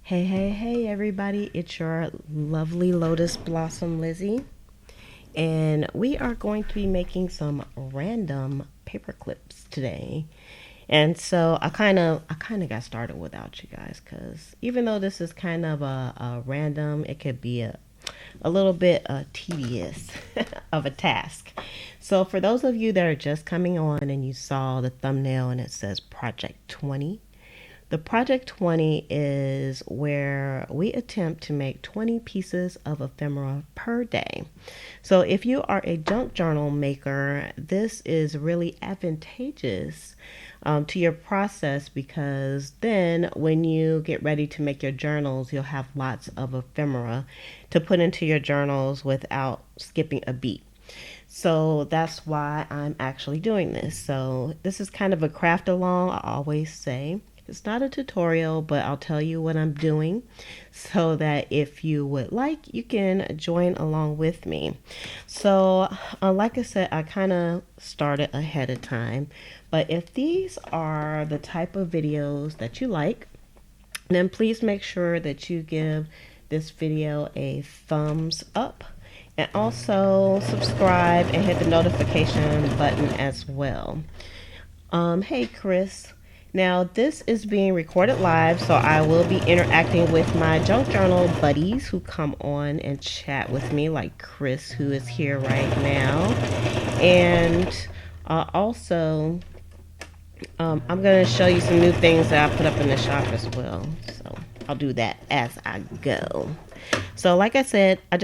Hey, everybody. It's your lovely Lotus Blossom Lizzie. And we are going to be making some random paper clips today. And so I kind of got started without you guys because even though this is kind of a random, it could be a little bit tedious of a task. So for those of you that are just coming on and you saw the thumbnail and it says Project 20, the Project 20 is where we attempt to make 20 pieces of ephemera per day. So if you are a junk journal maker, this is really advantageous to your process because then when you get ready to make your journals, you'll have lots of ephemera to put into your journals without skipping a beat. So that's why I'm actually doing this. So this is kind of a craft along, I always say. It's not a tutorial, but I'll tell you what I'm doing so that if you would like, you can join along with me. So, like I said, I kind of started ahead of time. But if these are the type of videos that you like, then please make sure that you give this video a thumbs up and also subscribe and hit the notification button as well. Hey, Chris. Now, this is being recorded live, so I will be interacting with my junk journal buddies who come on and chat with me, like Chris, who is here right now. And also, I'm going to show you some new things that I put up in the shop as well. So I'll do that as I go. So, like I said, I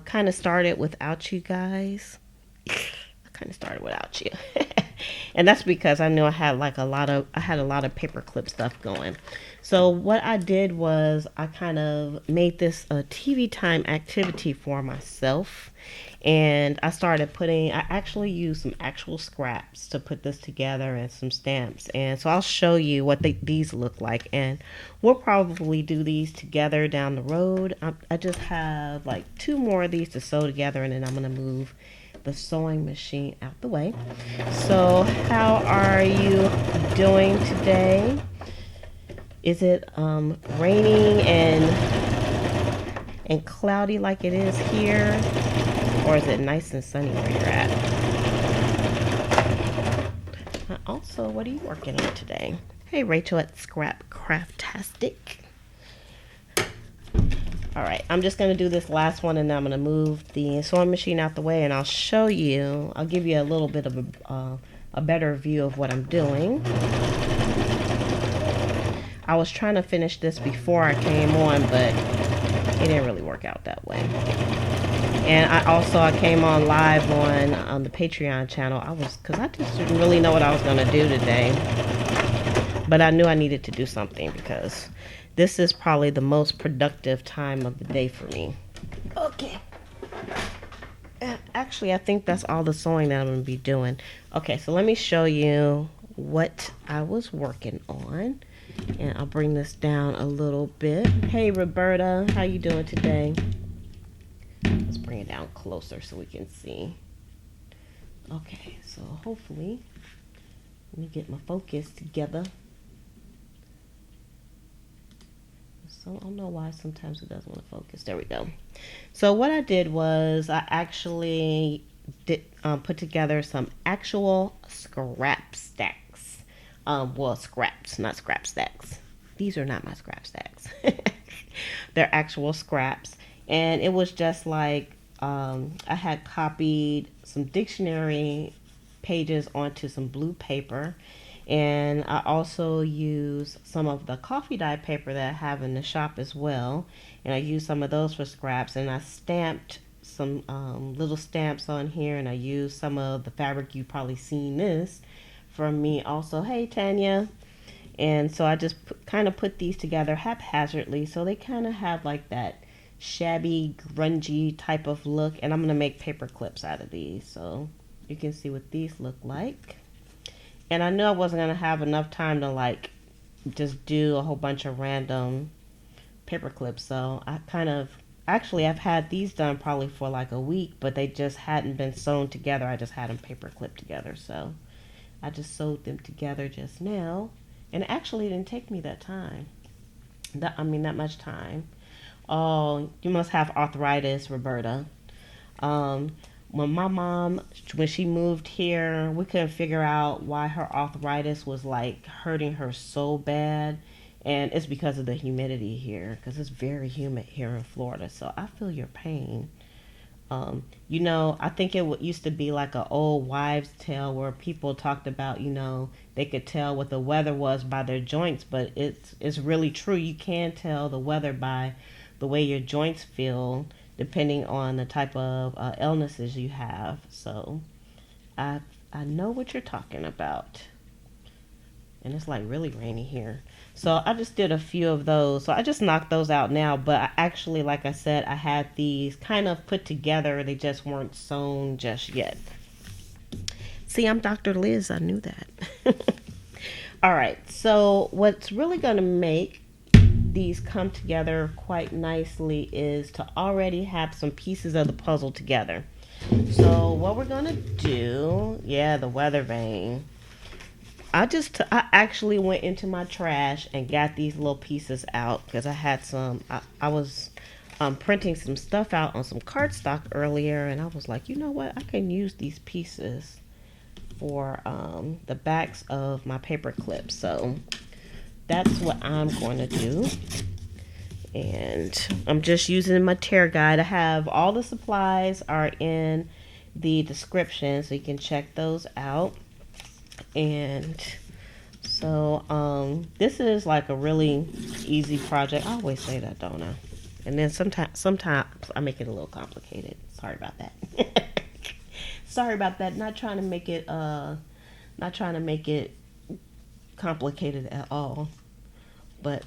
kind of started without you guys. I kind of started without you. And that's because I knew I had a lot of paperclip stuff going. So what I did was I kind of made this a TV time activity for myself. And I actually used some actual scraps to put this together and some stamps. And so I'll show you what these look like. And we'll probably do these together down the road. I just have like two more of these to sew together, and then I'm going to move the sewing machine out the way. So how are you doing today? Is it raining and cloudy like it is here, or is it nice and sunny where you're at? Also, what are you working on today? Hey, Rachel at Scrap Craftastic. All right, I'm just going to do this last one, and then I'm going to move the sewing machine out the way, and I'll give you a little bit of a better view of what I'm doing. I was trying to finish this before I came on, but it didn't really work out that way. And I came on live on the Patreon channel. Because I just didn't really know what I was going to do today. But I knew I needed to do something because this is probably the most productive time of the day for me. Okay. Actually, I think that's all the sewing that I'm going to be doing. Okay, so let me show you what I was working on. And I'll bring this down a little bit. Hey, Roberta, how you doing today? Let's bring it down closer so we can see. Okay, so hopefully, let me get my focus together. So I don't know why sometimes it doesn't want to focus. There we go. So what I did was I actually put together some actual scrap stacks. Well, scraps, not scrap stacks. These are not my scrap stacks. They're actual scraps. And it was just like I had copied some dictionary pages onto some blue paper. And I also used some of the coffee dye paper that I have in the shop as well. And I used some of those for scraps. And I stamped some little stamps on here. And I used some of the fabric. You've probably seen this from me also. Hey, Tanya. And so I just kind of put these together haphazardly. So they kind of have like that shabby, grungy type of look. And I'm going to make paper clips out of these. So you can see what these look like. And I knew I wasn't going to have enough time to like just do a whole bunch of random paper clips. So I've had these done probably for like a week, but they just hadn't been sewn together. I just had them paper clipped together. So I just sewed them together just now. And it actually didn't take me that time. That much time. Oh, you must have arthritis, Roberta. Um, when my mom, when she moved here, we couldn't figure out why her arthritis was like hurting her so bad. And it's because of the humidity here, because it's very humid here in Florida. So I feel your pain. I think it used to be like an old wives' tale where people talked about, they could tell what the weather was by their joints, but it's really true. You can tell the weather by the way your joints feel, depending on the type of illnesses you have. So I I know what you're talking about, and it's like really rainy here. So I just did a few of those. So I just knocked those out now. But I actually, like I said, I had these kind of put together. They just weren't sewn just yet. See, I'm Dr. Liz. I knew that. All right. So what's really going to make these come together quite nicely is to already have some pieces of the puzzle together. So what we're going to do, yeah, the weather vane. I actually went into my trash and got these little pieces out because I had some. I was printing some stuff out on some cardstock earlier, and I was like, you know what? I can use these pieces for the backs of my paper clips. So that's what I'm going to do. And I'm just using my tear guide. I have all the supplies are in the description, so you can check those out. And so this is like a really easy project. I always say that, don't I? And then sometimes I make it a little complicated. Sorry about that. Sorry about that. Not trying to make it complicated at all. But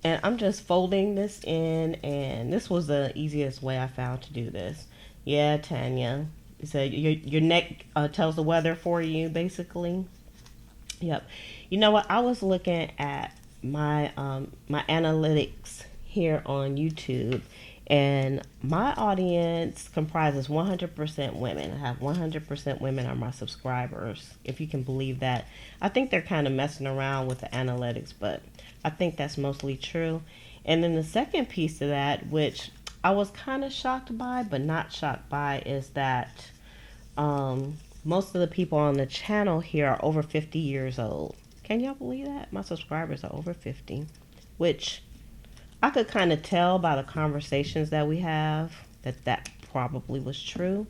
and I'm just folding this in, and this was the easiest way I found to do this. Yeah, Tanya. So your neck tells the weather for you, basically. Yep. You know what? I was looking at my my analytics here on YouTube, and my audience comprises 100% women. I have 100% women are my subscribers, if you can believe that. I think they're kind of messing around with the analytics, but I think that's mostly true. And then the second piece of that, which I was kind of shocked by, but not shocked by, is that most of the people on the channel here are over 50 years old. Can y'all believe that? My subscribers are over 50, which I could kind of tell by the conversations that we have that probably was true,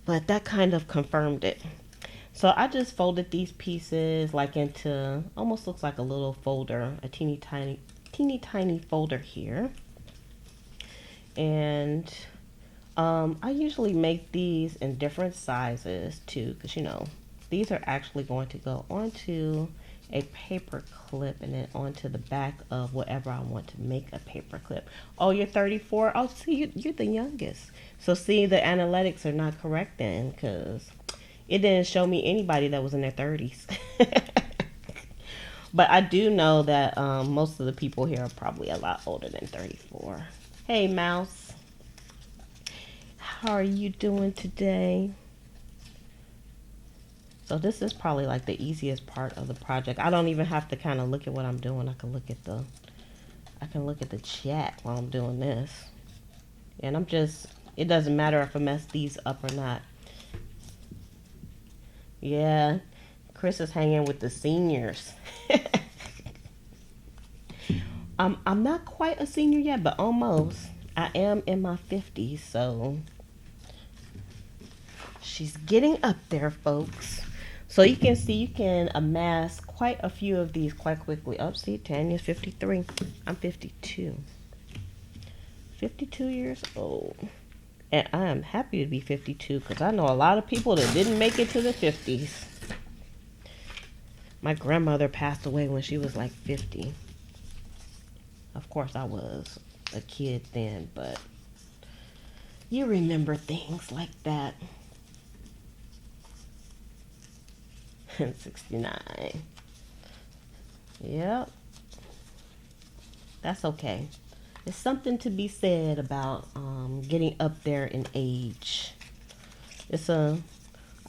but that kind of confirmed it. So I just folded these pieces like into, almost looks like a little folder, a teeny tiny folder here. And I usually make these in different sizes too, because these are actually going to go onto a paper clip and then onto the back of whatever I want to make a paper clip. Oh, you're 34? Oh, see, you're the youngest. So see, the analytics are not correct then, because it didn't show me anybody that was in their 30s. But I do know that most of the people here are probably a lot older than 34. Hey, Mouse. How are you doing today? So this is probably like the easiest part of the project. I don't even have to kind of look at what I'm doing. I can look at the chat while I'm doing this. And it doesn't matter if I mess these up or not. Yeah, Chris is hanging with the seniors. I'm not quite a senior yet, but almost. I am in my 50s, so she's getting up there, folks. So you can see you can amass quite a few of these quite quickly. Oh, see, Tanya's 53. I'm 52. 52 years old. And I am happy to be 52 because I know a lot of people that didn't make it to the 50s. My grandmother passed away when she was like 50. Of course, I was a kid then, but you remember things like that. 69. Yep. That's okay. There's something to be said about getting up there in age.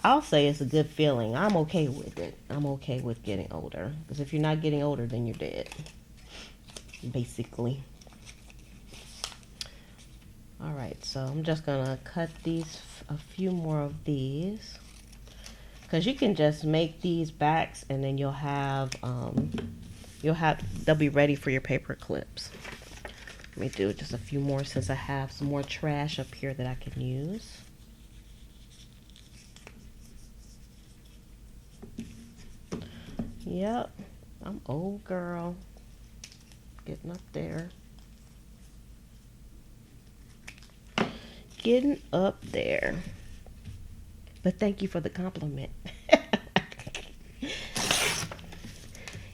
I'll say it's a good feeling. I'm okay with it. I'm okay with getting older. Because if you're not getting older, then you're dead. basically. All right, so I'm just gonna cut a few more of these, because you can just make these backs and then they'll be ready for your paper clips. Let me do just a few more since I have some more trash up here that I can use. Yep, I'm old girl. Getting up there. Getting up there. But thank you for the compliment.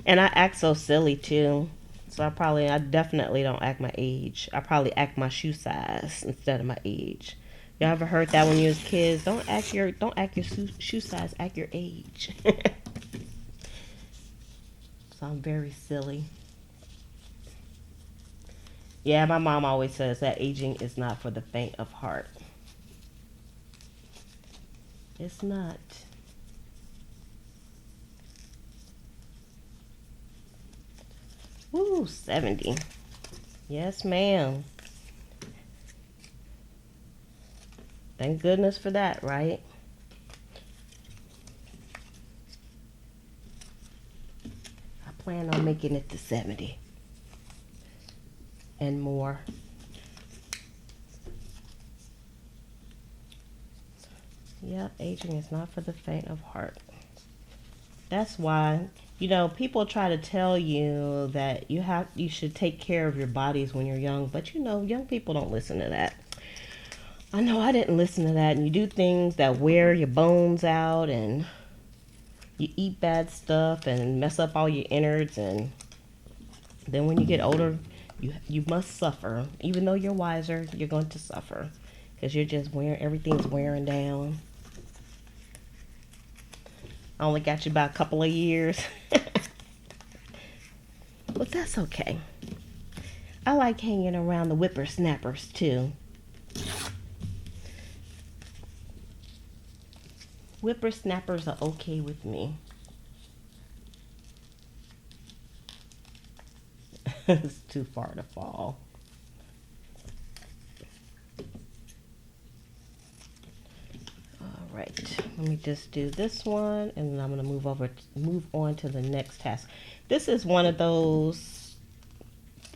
And I act so silly too. So I definitely don't act my age. I probably act my shoe size instead of my age. Y'all ever heard that when you was kids? Don't act your shoe size, act your age. So I'm very silly. Yeah, my mom always says that aging is not for the faint of heart. It's not. Woo, 70. Yes, ma'am. Thank goodness for that, right? I plan on making it to 70 and more. Yep, aging is not for the faint of heart. That's why, people try to tell you that you should take care of your bodies when you're young, but young people don't listen to that. I know I didn't listen to that. And you do things that wear your bones out, and you eat bad stuff and mess up all your innards, and then when you get older, you must suffer. Even though you're wiser, you're going to suffer because you're just everything's wearing down. I only got you about a couple of years. But that's okay. I like hanging around the whippersnappers too. Whippersnappers are okay with me. It's too far to fall. Right, let me just do this one, and then I'm going to move on to the next task. This is one of those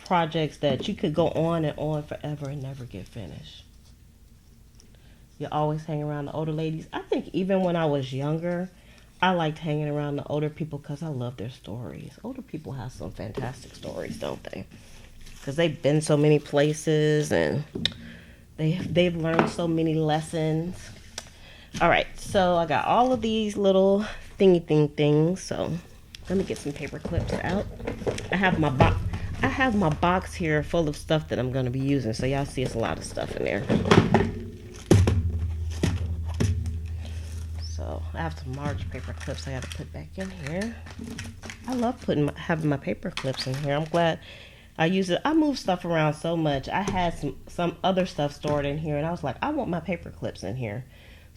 projects that you could go on and on forever and never get finished. You always hang around the older ladies. I think even when I was younger, I liked hanging around the older people because I love their stories. Older people have some fantastic stories, don't they? Because they've been so many places and they've learned so many lessons. All right, so I got all of these little things. So let me get some paper clips out. I have my box here full of stuff that I'm going to be using. So y'all see it's a lot of stuff in there. So I have some large paper clips I got to put back in here. I love having my paper clips in here. I'm glad I use it. I move stuff around so much. I had some other stuff stored in here, and I was like, I want my paper clips in here.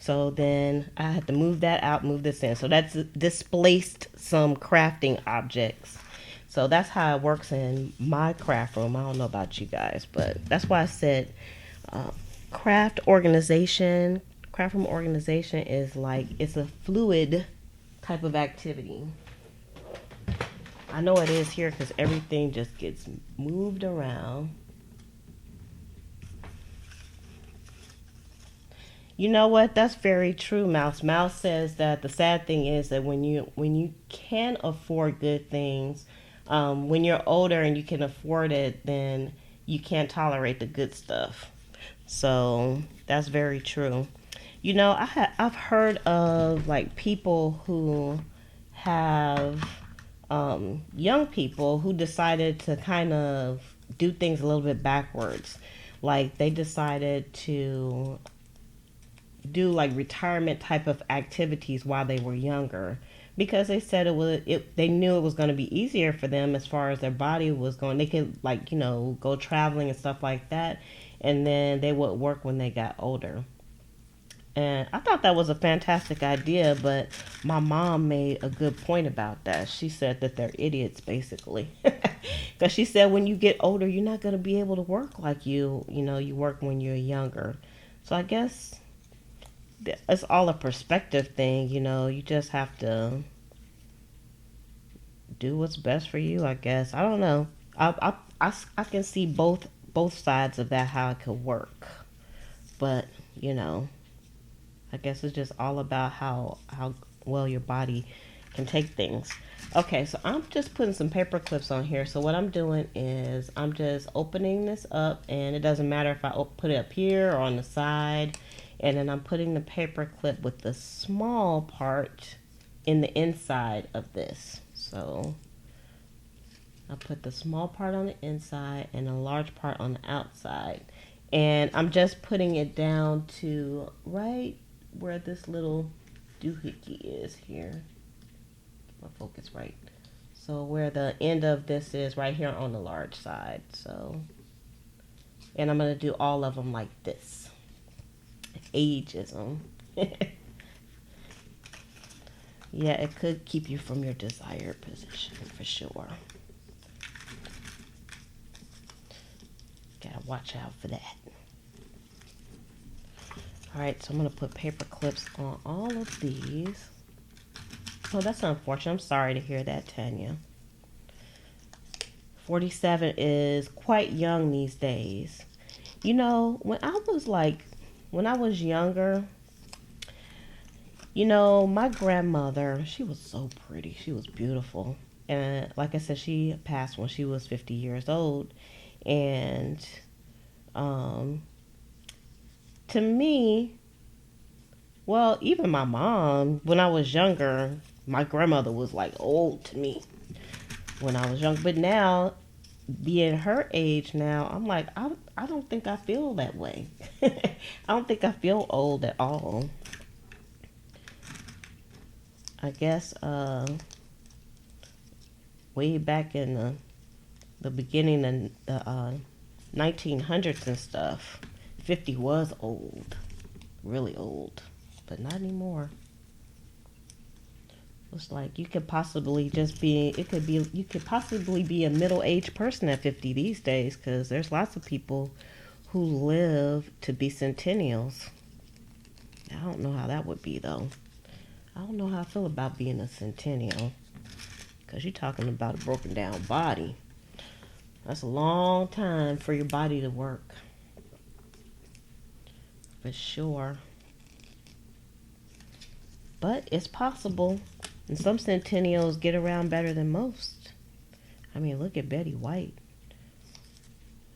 So then I had to move that out, move this in. So that's displaced some crafting objects. So that's how it works in my craft room. I don't know about you guys, but that's why I said craft room organization is like, it's a fluid type of activity. I know it is here because everything just gets moved around. You know what? That's very true, Mouse. Mouse says that the sad thing is that when you can afford good things, when you're older and you can afford it, then you can't tolerate the good stuff. So that's very true. I've heard of like people who have young people who decided to kind of do things a little bit backwards. Like they decided to do like retirement type of activities while they were younger, because they said they knew it was going to be easier for them as far as their body was going. They could go traveling and stuff like that, and then they would work when they got older. And I thought that was a fantastic idea, but my mom made a good point about that. She said that they're idiots, basically. Because she said when you get older, you're not going to be able to work like you work when you're younger. So I guess it's all a perspective thing. You just have to do what's best for you, I guess. I don't know. I can see both sides of that, how it could work. But, I guess it's just all about how well your body can take things. Okay, so I'm just putting some paper clips on here. So what I'm doing is I'm just opening this up, and it doesn't matter if I put it up here or on the side. And then I'm putting the paper clip with the small part in the inside of this. So I put the small part on the inside and a large part on the outside. And I'm just putting it down to right where this little doohickey is here. My focus right. So where the end of this is right here on the large side. So, and I'm going to do all of them like this. Ageism. Yeah, it could keep you from your desired position for sure. Gotta watch out for that. Alright, so I'm going to put paper clips on all of these. Oh, that's unfortunate. I'm sorry to hear that, Tanya. 47 is quite young these days. When I was younger, my grandmother, she was so pretty. She was beautiful. And like I said, she passed when she was 50 years old. And to me, well, even my mom, when I was younger, my grandmother was like old to me when I was young. But now, being her age now, I'm like, I don't think I feel that way. I don't think I feel old at all. I guess way back in the beginning of the 1900s and stuff, 50 was old, really old, but not anymore. It's like you could possibly you could possibly be a middle-aged person at 50 these days, because there's lots of people who live to be centennials. I don't know how that would be, though. I don't know how I feel about being a centennial, because you're talking about a broken down body. That's a long time for your body to work. For sure. But it's possible. And some centennials get around better than most. I mean, look at Betty White.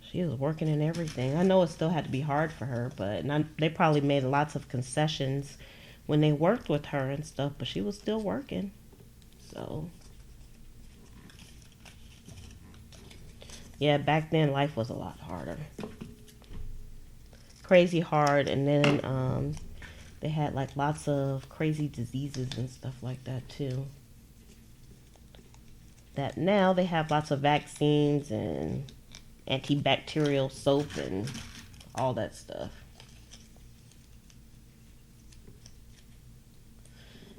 She was working in everything. I know it still had to be hard for her, but they probably made lots of concessions when they worked with her and stuff, but she was still working. So, yeah, back then life was a lot harder. Crazy hard, and then they had like lots of crazy diseases and stuff like that too. That now they have lots of vaccines and antibacterial soap and all that stuff.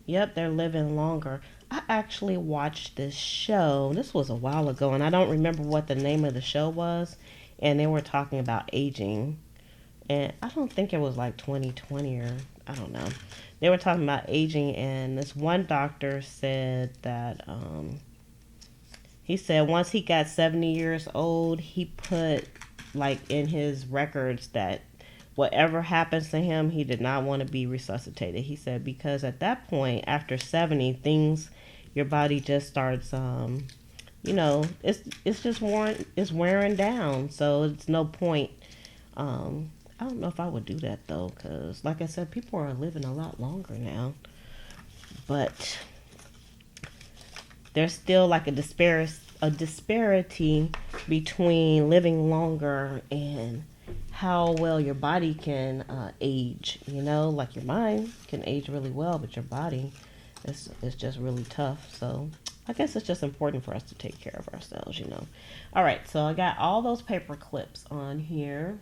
Yep, they're living longer. I actually watched this show. This was a while ago, and I don't remember what the name of the show was. And they were talking about aging. And I don't think it was like 2020 or I don't know. They were talking about aging, and this one doctor said that he said once he got 70 years old, he put like in his records that whatever happens to him, he did not want to be resuscitated. He said because at that point, after 70, your body just starts, it's just wearing down. So it's no point. I don't know if I would do that though, because like I said, people are living a lot longer now. But there's still like a disparity between living longer and how well your body can age. Like your mind can age really well, but your body is just really tough. So I guess it's just important for us to take care of ourselves. All right, so I got all those paper clips on here.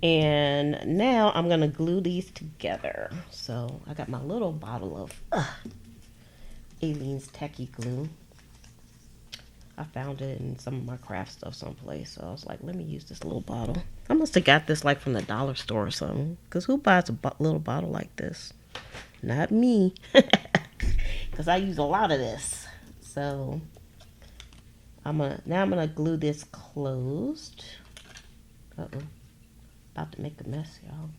And now I'm going to glue these together. So I got my little bottle of Aleene's Techie Glue. I found it in some of my craft stuff someplace. So I was like, let me use this little bottle. I must have got this like from the dollar store or something. Because who buys a little bottle like this? Not me. Because I use a lot of this. So now I'm gonna glue this closed. Uh-oh. About to make a mess, y'all.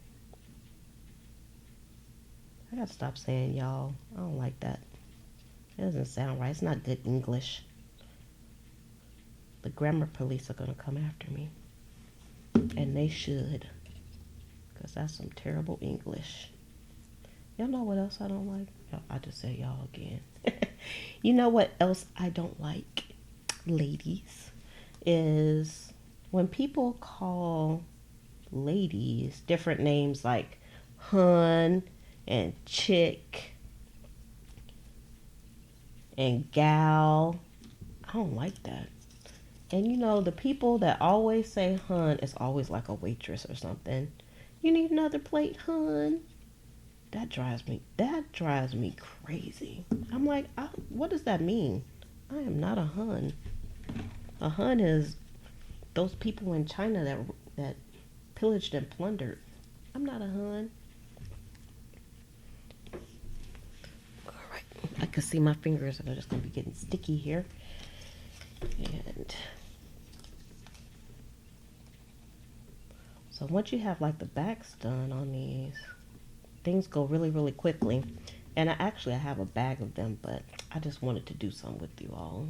I gotta stop saying y'all. I don't like that. It doesn't sound right. It's not good English. The grammar police are gonna come after me. And they should. Because that's some terrible English. Y'all know what else I don't like? I just say y'all again. You know what else I don't like, ladies, is when people call ladies different names like hun and chick and gal. I don't like that. And you know, the people that always say hun is always like a waitress or something. You need another plate, hun? That drives me crazy. I'm like, what does that mean? I am not a hun. A hun is those people in China that pillaged and plundered. I'm not a hun. All right, I can see my fingers are just gonna be getting sticky here. And so once you have like the backs done on these, things go really, really quickly. And I have a bag of them, but I just wanted to do some with you all.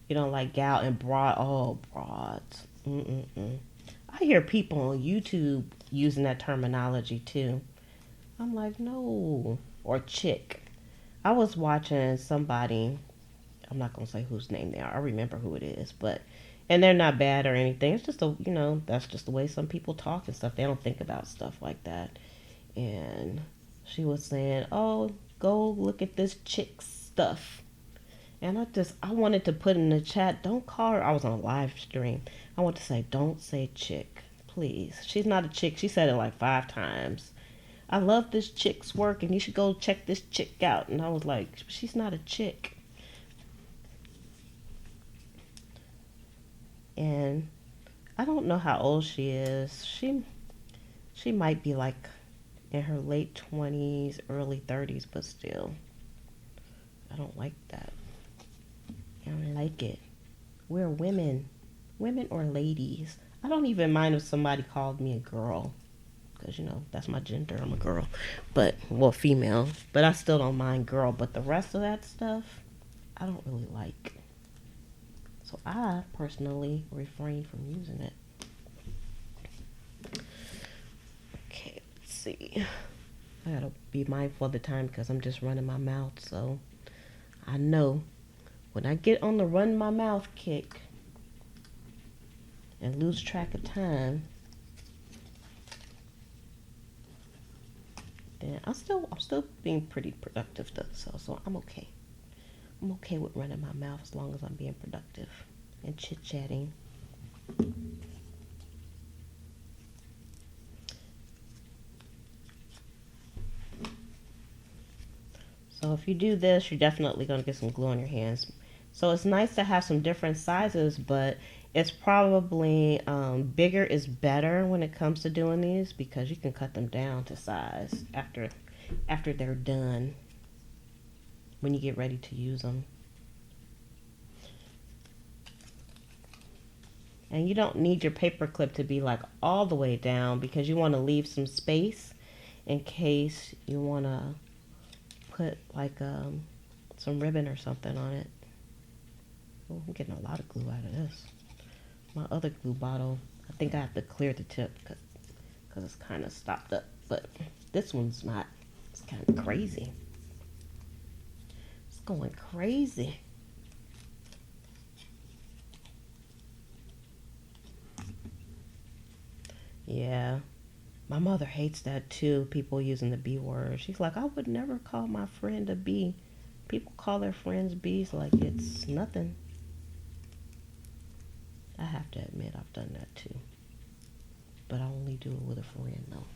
You know, like gal and broad. Oh, broads. I hear people on YouTube using that terminology too. I'm like, no. Or chick. I was watching somebody, I'm not going to say whose name they are. I remember who it is, and they're not bad or anything. It's just, that's just the way some people talk and stuff. They don't think about stuff like that. And she was saying, oh, go look at this chick stuff. And I wanted to put in the chat, don't call her. I was on a live stream. I want to say, don't say chick, please. She's not a chick. She said it like 5 times. I love this chick's work and you should go check this chick out. And I was like, she's not a chick. And I don't know how old she is. She might be like in her late 20s, early 30s, but still, I don't like that. I don't like it. We're women or ladies. I don't even mind if somebody called me a girl, because that's my gender. I'm a girl, female. But I still don't mind girl. But the rest of that stuff, I don't really like. So I personally refrain from using it. Okay, let's see. I gotta be mindful of the time because I'm just running my mouth. So I know when I get on the run my mouth kick and lose track of time, then I'm still being pretty productive though. So I'm okay. I'm okay with running my mouth as long as I'm being productive and chit-chatting. So if you do this, you're definitely going to get some glue on your hands. So it's nice to have some different sizes, but it's probably bigger is better when it comes to doing these because you can cut them down to size after they're done when you get ready to use them. And you don't need your paper clip to be like all the way down because you want to leave some space in case you want to put like some ribbon or something on it. Oh, I'm getting a lot of glue out of this. My other glue bottle, I think I have to clear the tip because it's kind of stopped up. But this one's not. It's kind of crazy. It's going crazy. Yeah, my mother hates that too, people using the B word. She's like, I would never call my friend a B. People call their friends B's like it's nothing. I have to admit I've done that too. But I only do it with a friend though.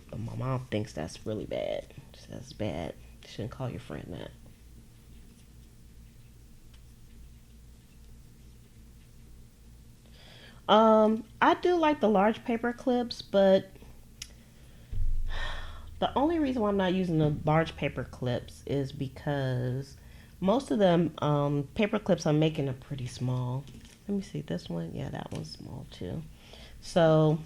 But my mom thinks that's really bad. She says it's bad. You shouldn't call your friend that. I do like the large paper clips, but the only reason why I'm not using the large paper clips is because most of them paper clips I'm making are pretty small. Let me see this one. Yeah, that one's small too. So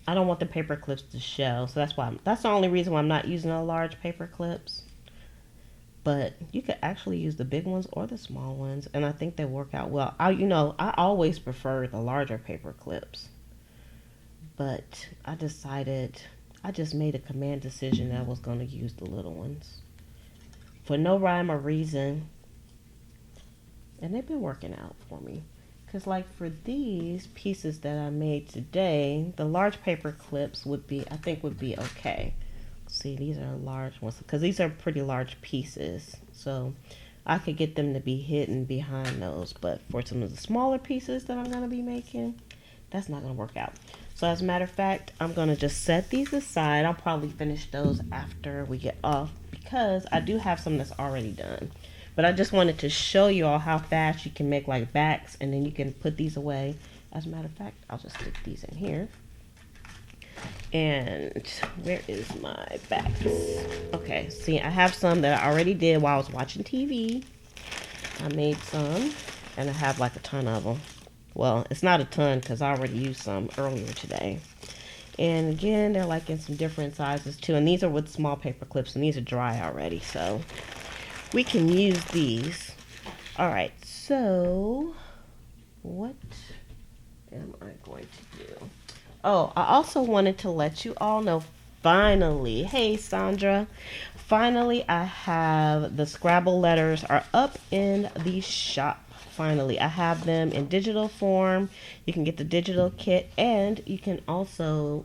I don't want the paper clips to show. So that's the only reason why I'm not using the large paper clips. But you could actually use the big ones or the small ones, and I think they work out well. I always prefer the larger paper clips, but I just made a command decision that I was going to use the little ones for no rhyme or reason, and they've been working out for me. Because like for these pieces that I made today, the large paper clips would be okay. See, these are large ones because these are pretty large pieces, so I could get them to be hidden behind those. But for some of the smaller pieces that I'm going to be making, that's not going to work out. So as a matter of fact, I'm going to just set these aside. I'll probably finish those after we get off because I do have some that's already done. But I just wanted to show you all how fast you can make like backs, and then you can put these away. As a matter of fact, I'll just stick these in here. And where is my backs? Okay, see, I have some that I already did while I was watching TV. I made some, and I have like a ton of them. Well, it's not a ton because I already used some earlier today. And again, they're like in some different sizes too. And these are with small paper clips, and these are dry already, so we can use these. All right, so what am I going to do? Oh, I also wanted to let you all know, finally, hey Sandra, finally I have the Scrabble letters are up in the shop. Finally, I have them in digital form. You can get the digital kit, and you can also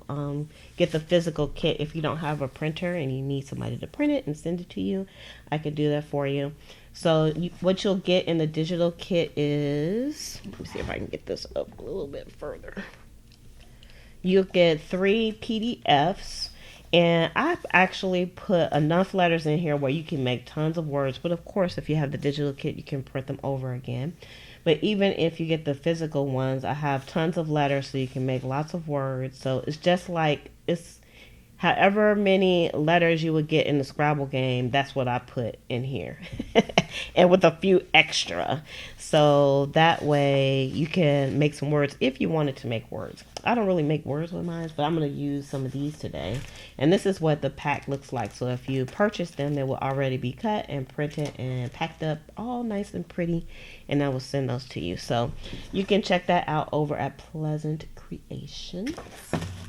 get the physical kit if you don't have a printer and you need somebody to print it and send it to you. I could do that for you. So what you'll get in the digital kit is, let me see if I can get this up a little bit further. You'll get 3 PDFs, and I've actually put enough letters in here where you can make tons of words. But of course, if you have the digital kit, you can print them over again. But even if you get the physical ones, I have tons of letters so you can make lots of words. So it's just like, it's however many letters you would get in the Scrabble game, that's what I put in here. And with a few extra. So that way you can make some words if you wanted to make words. I don't really make words with mine, but I'm going to use some of these today. And this is what the pack looks like. So if you purchase them, they will already be cut and printed and packed up all nice and pretty. And I will send those to you. So you can check that out over at Pleasant Creations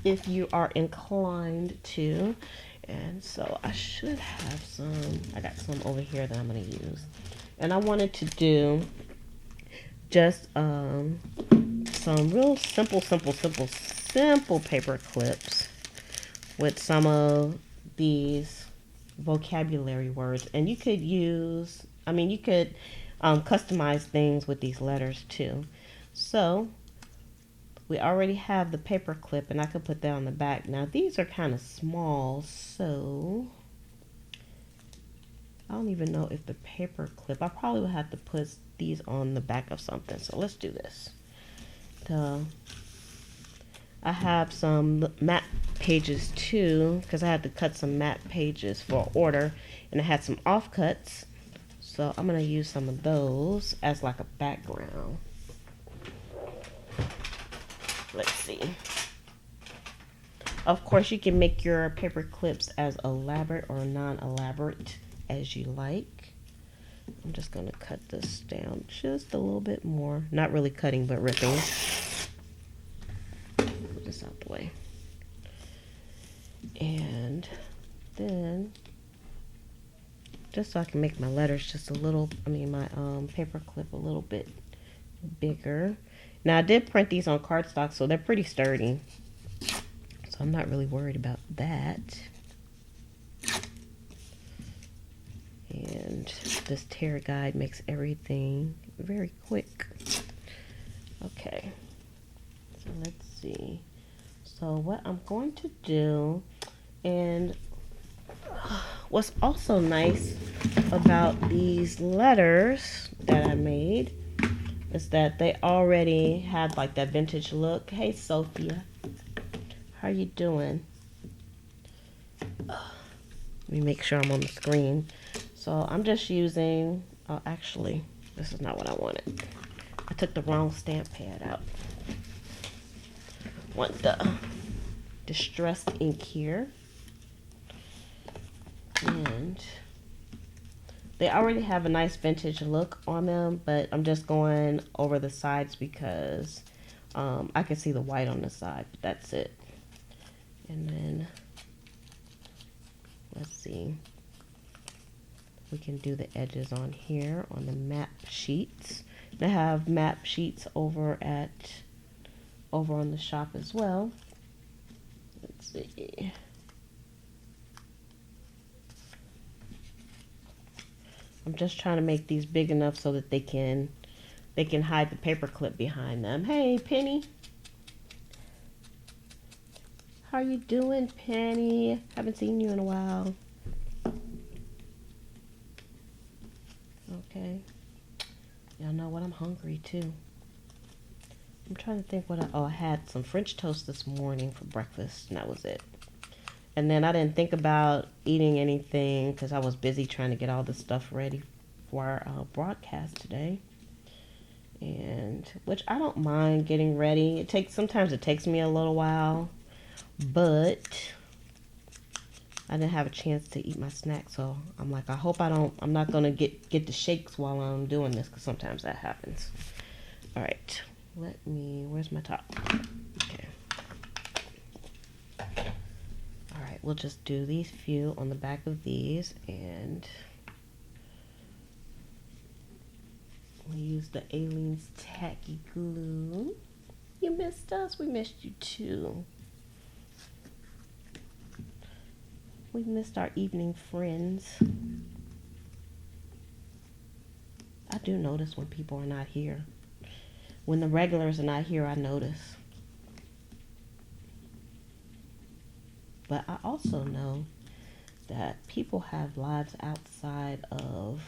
if you are inclined to. And so I should have some. I got some over here that I'm going to use. And I wanted to do just some real simple paper clips with some of these vocabulary words. And you could use, you could customize things with these letters too. So we already have the paper clip, and I could put that on the back. Now these are kind of small, so I don't even know if the paper clip, I probably would have to put these on the back of something. So let's do this. I have some map pages too, because I had to cut some map pages for order, and I had some offcuts. So I'm going to use some of those as like a background. Let's see. Of course, you can make your paper clips as elaborate or non-elaborate as you like. I'm just going to cut this down just a little bit more. Not really cutting, but ripping. Put this out the way. And then, just so I can make my letters just a little, my paper clip a little bit bigger. Now I did print these on cardstock, so they're pretty sturdy. So I'm not really worried about that. And this tear guide makes everything very quick. Okay, so let's see. So what I'm going to do, and what's also nice about these letters that I made, is that they already had like that vintage look. Hey Sophia, how you doing? Let me make sure I'm on the screen. So I'm just using, oh actually, this is not what I wanted. I took the wrong stamp pad out. Want the distressed ink here. And they already have a nice vintage look on them, but I'm just going over the sides because I can see the white on the side, but that's it. And then let's see, we can do the edges on here on the map sheets. They have map sheets over on the shop as well. Let's see. I'm just trying to make these big enough so that they can hide the paper clip behind them. Hey Penny, how you doing, Penny? Haven't seen you in a while. Okay, y'all know what, I'm hungry too. I'm trying to think what I had some French toast this morning for breakfast, and that was it. And then I didn't think about eating anything because I was busy trying to get all this stuff ready for our broadcast today. And which I don't mind getting ready. Sometimes it takes me a little while, but I didn't have a chance to eat my snack, so I'm like, I hope I'm not gonna get the shakes while I'm doing this, because sometimes that happens. All right, where's my top? Okay. All right, we'll just do these few on the back of these, and we'll use the Aleene's Tacky Glue. You missed us, we missed you too. We missed our evening friends. I do notice when people are not here. When the regulars are not here, I notice. But I also know that people have lives outside of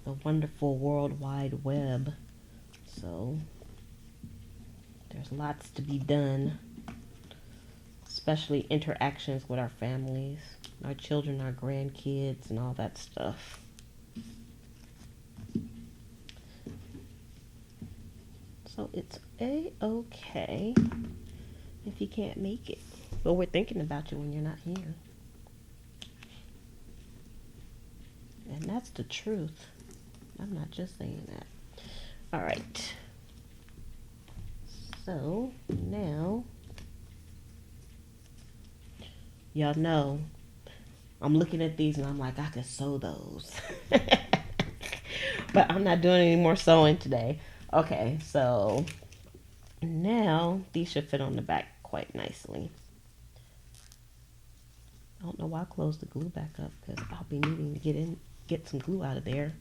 the wonderful World Wide Web. So there's lots to be done, especially interactions with our families, our children, our grandkids, and all that stuff. So it's a-okay if you can't make it. But we're thinking about you when you're not here. And that's the truth. I'm not just saying that. All right. So now, y'all know, I'm looking at these and I'm like, I could sew those. But I'm not doing any more sewing today. Okay, so now these should fit on the back quite nicely. I don't know why I closed the glue back up, because I'll be needing to get some glue out of there.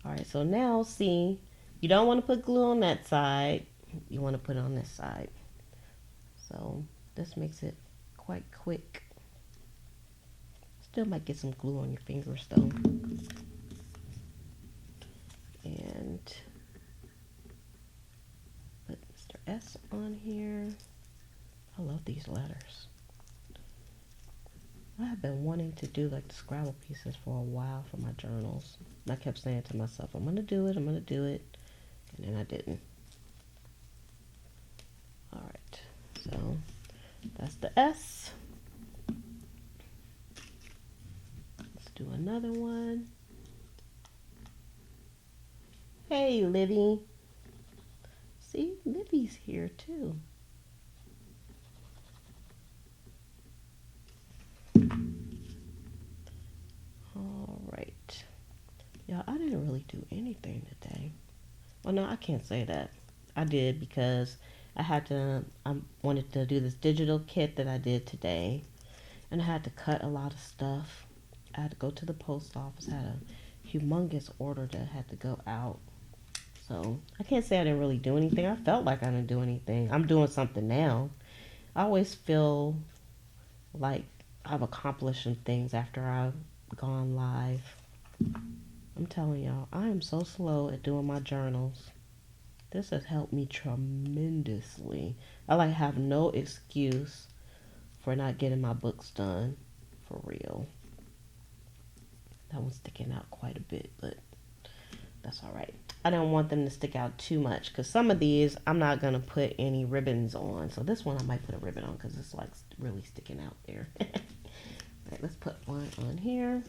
All right, so now see, you don't want to put glue on that side. You want to put it on this side. So this makes it quite quick. Still might get some glue on your fingers though. And put Mr. S on here. I love these letters. I have been wanting to do like the Scrabble pieces for a while for my journals. And I kept saying to myself, I'm going to do it, I'm going to do it. And then I didn't. Alright, so that's the S. Let's do another one. Hey, Livy. See, Livy's here too. All right. Y'all, I didn't really do anything today. Well, no, I can't say that. I did because I wanted to do this digital kit that I did today. And I had to cut a lot of stuff. I had to go to the post office. I had a humongous order that had to go out. So I can't say I didn't really do anything. I felt like I didn't do anything. I'm doing something now. I always feel like I've accomplished some things after I've gone live. I'm telling y'all, I am so slow at doing my journals. This has helped me tremendously. I like have no excuse for not getting my books done, for real. That one's sticking out quite a bit, but that's all right. I don't want them to stick out too much because some of these I'm not going to put any ribbons on. So this one I might put a ribbon on because it's like really sticking out there. All right, let's put one on here.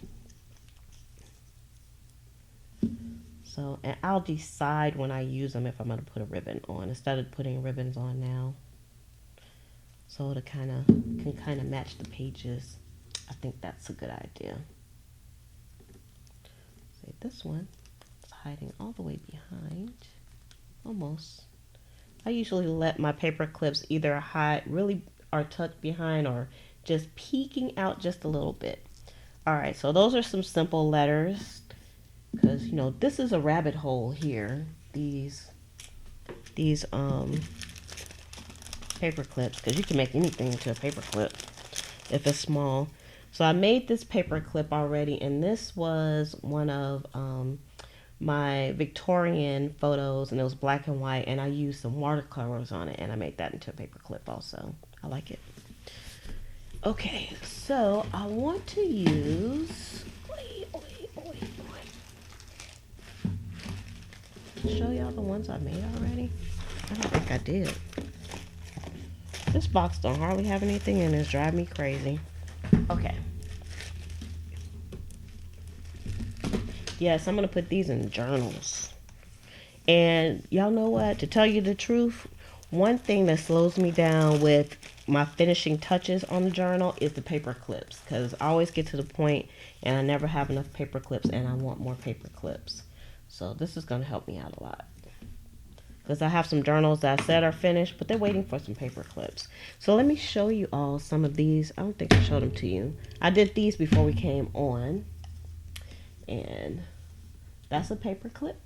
So, and I'll decide when I use them if I'm going to put a ribbon on instead of putting ribbons on now. So it can kind of match the pages. I think that's a good idea. See, this one is hiding all the way behind. Almost. I usually let my paper clips either hide really are tucked behind or just peeking out just a little bit. All right, so those are some simple letters because you know this is a rabbit hole here. These paper clips because you can make anything into a paper clip if it's small. So I made this paper clip already, and this was one of my Victorian photos, and it was black and white, and I used some watercolors on it, and I made that into a paper clip also. I like it. Okay, so I want to use show y'all the ones I made already. I don't think I did. This box don't hardly have anything in it. It's driving me crazy. Okay. Yes, I'm going to put these in journals. And y'all know what? To tell you the truth, one thing that slows me down with my finishing touches on the journal is the paper clips. Because I always get to the point and I never have enough paper clips and I want more paper clips. So this is going to help me out a lot. Because I have some journals that I said are finished, but they're waiting for some paper clips. So let me show you all some of these. I don't think I showed them to you. I did these before we came on. And that's a paper clip.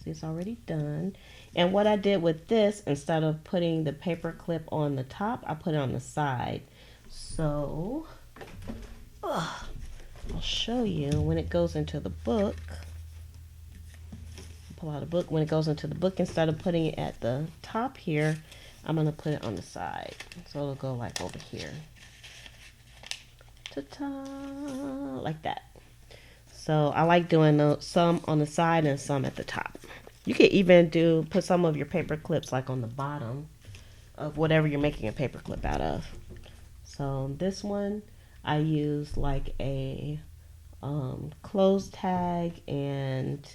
See, it's already done. And what I did with this, instead of putting the paper clip on the top, I put it on the side. So, I'll show you when it goes into the book. Pull out a book. When it goes into the book, instead of putting it at the top here, I'm going to put it on the side. So it'll go like over here. Ta-ta! Like that. So I like doing some on the side and some at the top. You could even put some of your paper clips like on the bottom of whatever you're making a paper clip out of. So this one I use like a close tag and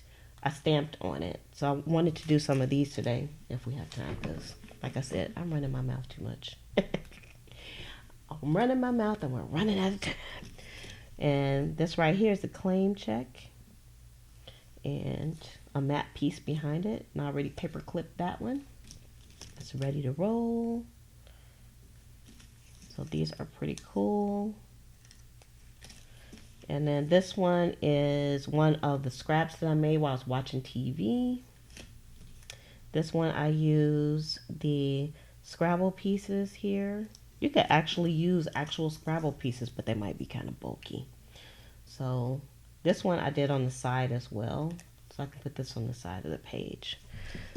I stamped on it. So I wanted to do some of these today if we have time because like I said, I'm running my mouth too much. I'm running my mouth and we're running out of time. And this right here is the claim check and a matte piece behind it. And I already paper clipped that one. It's ready to roll. So these are pretty cool. And then this one is one of the scraps that I made while I was watching TV. This one I use the Scrabble pieces here. You could actually use actual Scrabble pieces, but they might be kind of bulky. So this one I did on the side as well. So I can put this on the side of the page.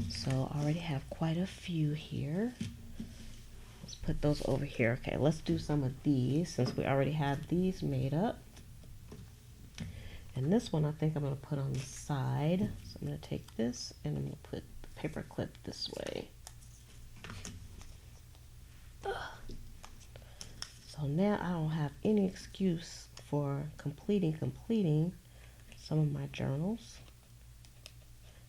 So I already have quite a few here. Let's put those over here. Okay, let's do some of these since we already have these made up. And this one I think I'm going to put on the side. So I'm going to take this and I'm going to put the paper clip this way. So now I don't have any excuse for completing some of my journals.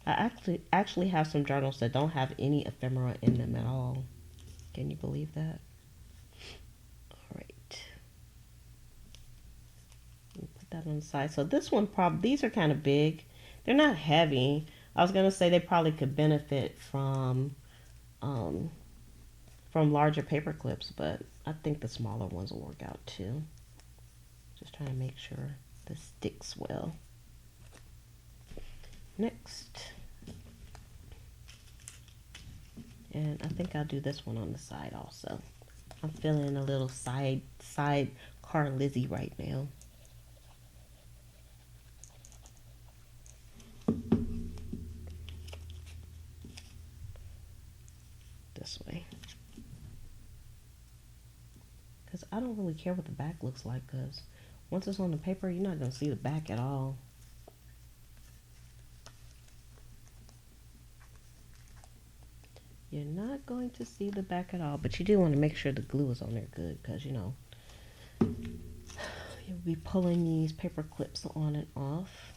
I actually have some journals that don't have any ephemera in them at all. Can you believe that? All right. Let me put that on the side. So this one these are kind of big. They're not heavy. I was gonna say they probably could benefit from larger paper clips, but I think the smaller ones will work out too. Just trying to make sure this sticks well. Next. And I think I'll do this one on the side also. I'm feeling a little side car Lizzie right now. this way. Because I don't really care what the back looks like, because once it's on the paper, you're not going to see the back at all. You're not going to see the back at all, but you do want to make sure the glue is on there good, because, you know, you'll be pulling these paper clips on and off.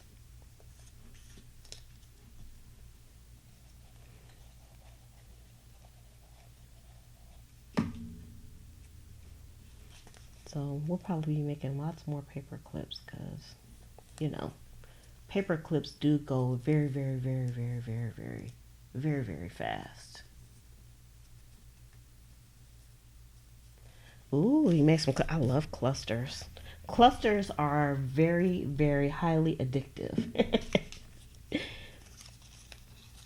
So we'll probably be making lots more paper clips because, you know, paper clips do go very, very, very, very, very, very, very, very fast. Ooh, you make some, I love clusters. Clusters are very, very highly addictive.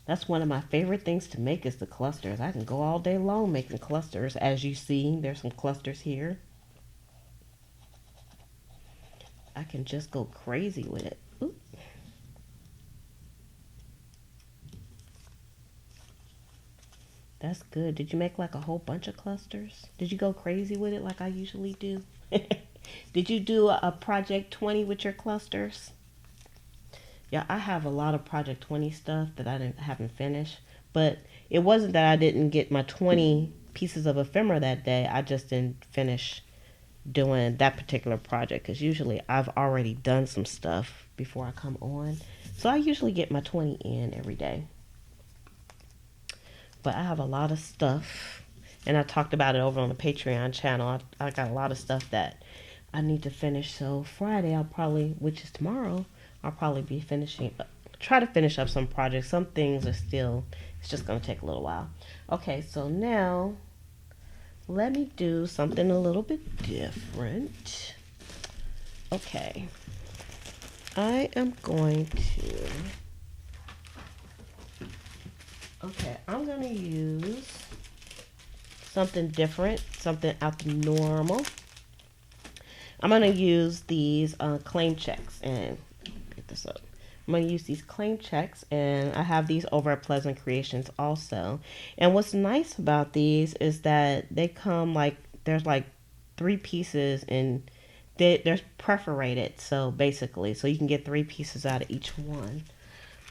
That's one of my favorite things to make is the clusters. I can go all day long making clusters. As you see, there's some clusters here. I can just go crazy with it. Ooh. That's good. Did you make like a whole bunch of clusters? Did you go crazy with it like I usually do? Did you do a Project 20 with your clusters? Yeah, I have a lot of Project 20 stuff that I haven't finished. But it wasn't that I didn't get my 20 pieces of ephemera that day. I just didn't finish doing that particular project because usually I've already done some stuff before I come on. So I usually get my 20 in every day. But I have a lot of stuff, and I talked about it over on the Patreon channel. I got a lot of stuff that I need to finish. So Friday, I'll probably, which is tomorrow, I'll probably be try to finish up some projects. Some things are still, it's just going to take a little while. Okay, so now let me do something a little bit different. Okay, I am going to, I'm going to use something different, something out the normal. I'm going to use these claim checks, and get this up. I'm going to use these claim checks, and I have these over at Pleasant Creations also. And what's nice about these is that they come like, there's like 3 pieces, and they're perforated, so basically, so you can get 3 pieces out of each one.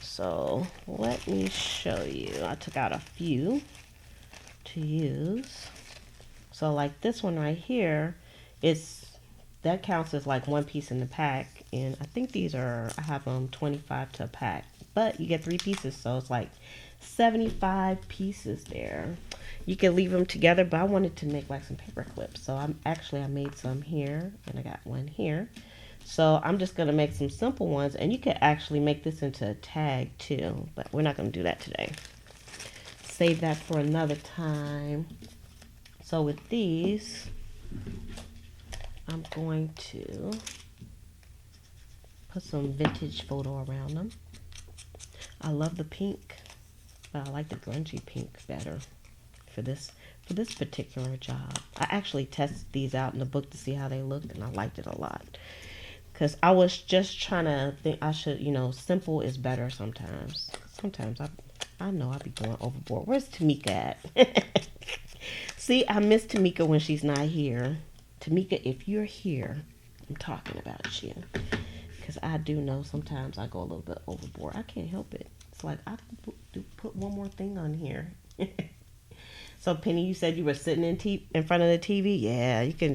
So let me show you. I took out a few to use. So like this one right here, that counts as like 1 piece in the pack, and I think these are, I have them 25 to a pack, but you get 3 pieces, so it's like 75 pieces there. You can leave them together, but I wanted to make like some paper clips, so I made some here, and I got one here. So I'm just gonna make some simple ones, and you can actually make this into a tag too, but we're not gonna do that today. Save that for another time. So with these, I'm going to put some vintage photo around them. I love the pink, but I like the grungy pink better for this particular job. I actually tested these out in the book to see how they looked, and I liked it a lot. Because I was just trying to think I should, simple is better sometimes. Sometimes I know I be going overboard. Where's Tamika at? See, I miss Tamika when she's not here. Tamika, if you're here, I'm talking about you. Because I do know sometimes I go a little bit overboard. I can't help it. It's like I put one more thing on here. So Penny, you said you were sitting in front of the TV? Yeah, you can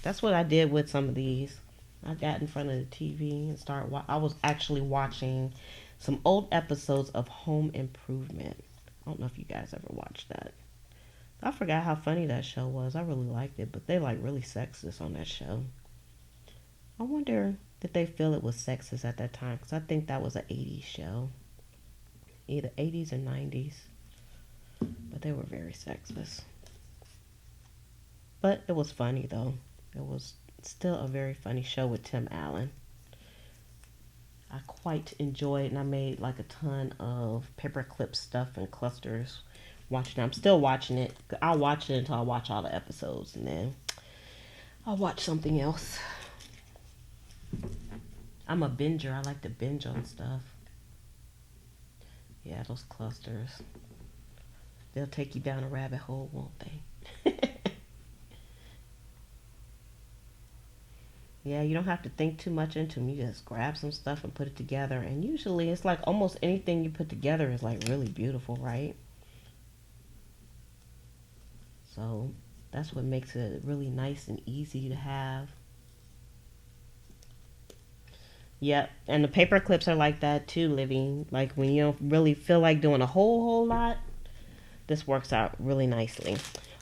that's what I did with some of these. I got in front of the TV and I was actually watching some old episodes of Home Improvement. I don't know if you guys ever watched that. I forgot how funny that show was. I really liked it, but they like really sexist on that show. I wonder did they feel it was sexist at that time, because I think that was an 80s show. Either 80s or 90s. But they were very sexist. But it was funny though. It was still a very funny show with Tim Allen. I quite enjoyed, and I made like a ton of paperclip stuff and clusters watching it. I'm still watching it. I'll watch it until I watch all the episodes, and then I'll watch something else. I'm a binger. I like to binge on stuff. Yeah, those clusters. They'll take you down a rabbit hole, won't they? Yeah, you don't have to think too much into them. You just grab some stuff and put it together. And usually it's like almost anything you put together is like really beautiful, right? So that's what makes it really nice and easy to have. Yep, and the paper clips are like that too, Living. Like when you don't really feel like doing a whole lot, this works out really nicely.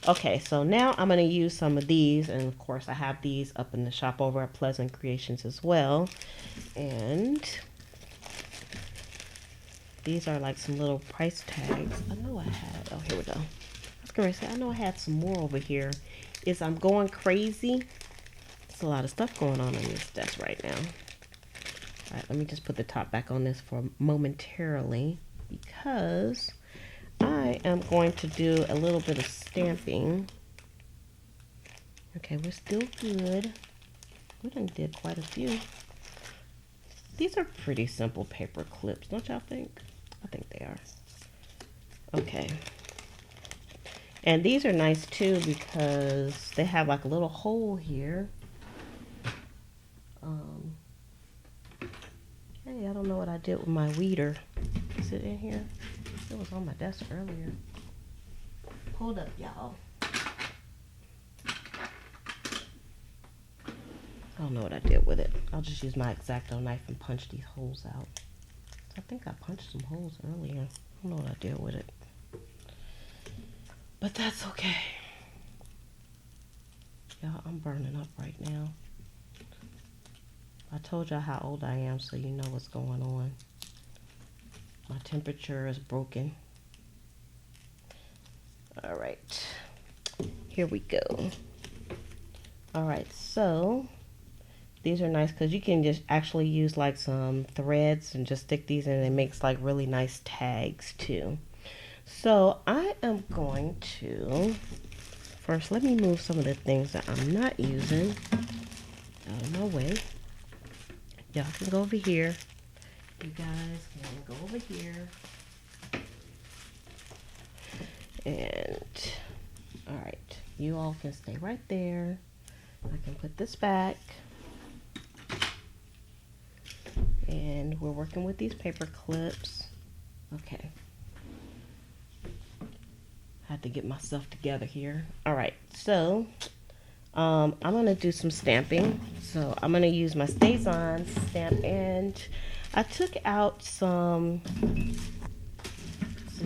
Okay, so now I'm going to use some of these, and of course I have these up in the shop over at Pleasant Creations as well. And these are like some little price tags. I know I had, oh, here we go. I was going to say, I know I had some more over here. I'm going crazy. There's a lot of stuff going on this desk right now. All right, let me just put the top back on this for momentarily because I am going to do a little bit of stamping. Okay, we're still good. We done did quite a few. These are pretty simple paper clips, don't y'all think? I think they are. Okay. And these are nice too because they have like a little hole here. Hey, I don't know what I did with my weeder. Is it in here? It was on my desk earlier. Hold up, y'all. I don't know what I did with it. I'll just use my X-Acto knife and punch these holes out. I think I punched some holes earlier. I don't know what I did with it. But that's okay. Y'all, I'm burning up right now. I told y'all how old I am, so you know what's going on. My temperature is broken. All right, here we go. All right, so these are nice because you can just actually use like some threads and just stick these in, and it makes like really nice tags too. So I am going to, first let me move some of the things that I'm not using out of my way. Y'all can go over here. You guys can go over here. And, all right, you all can stay right there. I can put this back. And we're working with these paper clips. Okay. I had to get myself together here. All right, so I'm gonna do some stamping. So I'm gonna use my StazOn stamp, and I took out some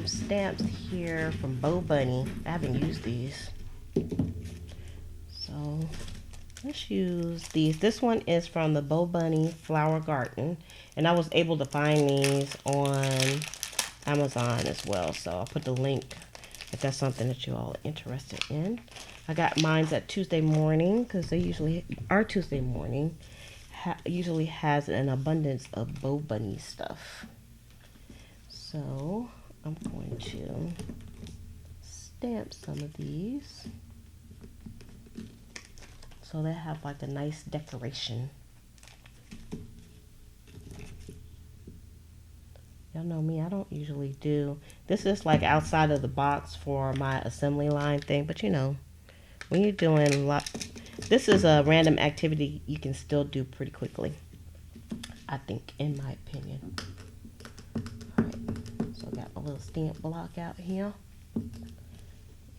stamps here from Bo Bunny. I haven't used these, so let's use these. This one is from the Bo Bunny Flower Garden, and I was able to find these on Amazon as well, so I'll put the link if that's something that you all are interested in. I got mine's at Tuesday morning because they usually, our Tuesday morning usually has an abundance of Bo Bunny stuff. So I'm going to stamp some of these so they have like a nice decoration. Y'all know me, I don't usually do, this is like outside of the box for my assembly line thing, but you know, when you're doing a lot, this is a random activity you can still do pretty quickly, I think, in my opinion. All right, so I got a little stamp block out here,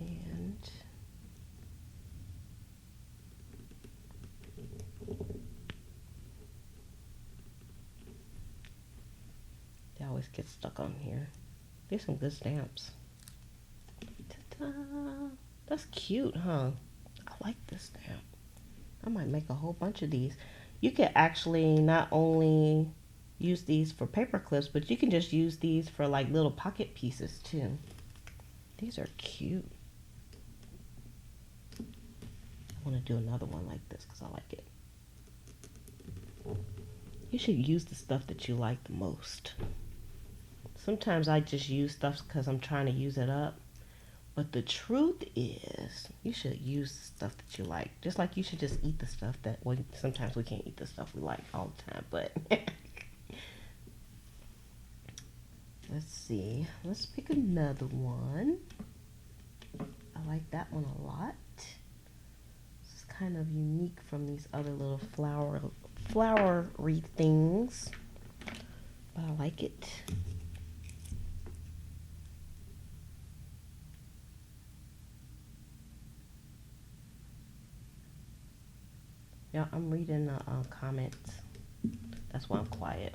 and they always get stuck on here. These are some good stamps. Ta-da! That's cute, huh? I like this stamp. I might make a whole bunch of these. You can actually not only use these for paper clips, but you can just use these for like little pocket pieces too. These are cute. I want to do another one like this because I like it. You should use the stuff that you like the most. Sometimes I just use stuff because I'm trying to use it up. But the truth is, you should use the stuff that you like. Just like you should just eat the stuff that, well, sometimes we can't eat the stuff we like all the time, but let's see. Let's pick another one. I like that one a lot. It's kind of unique from these other little flowery things, but I like it. Yeah, I'm reading the comments. That's why I'm quiet.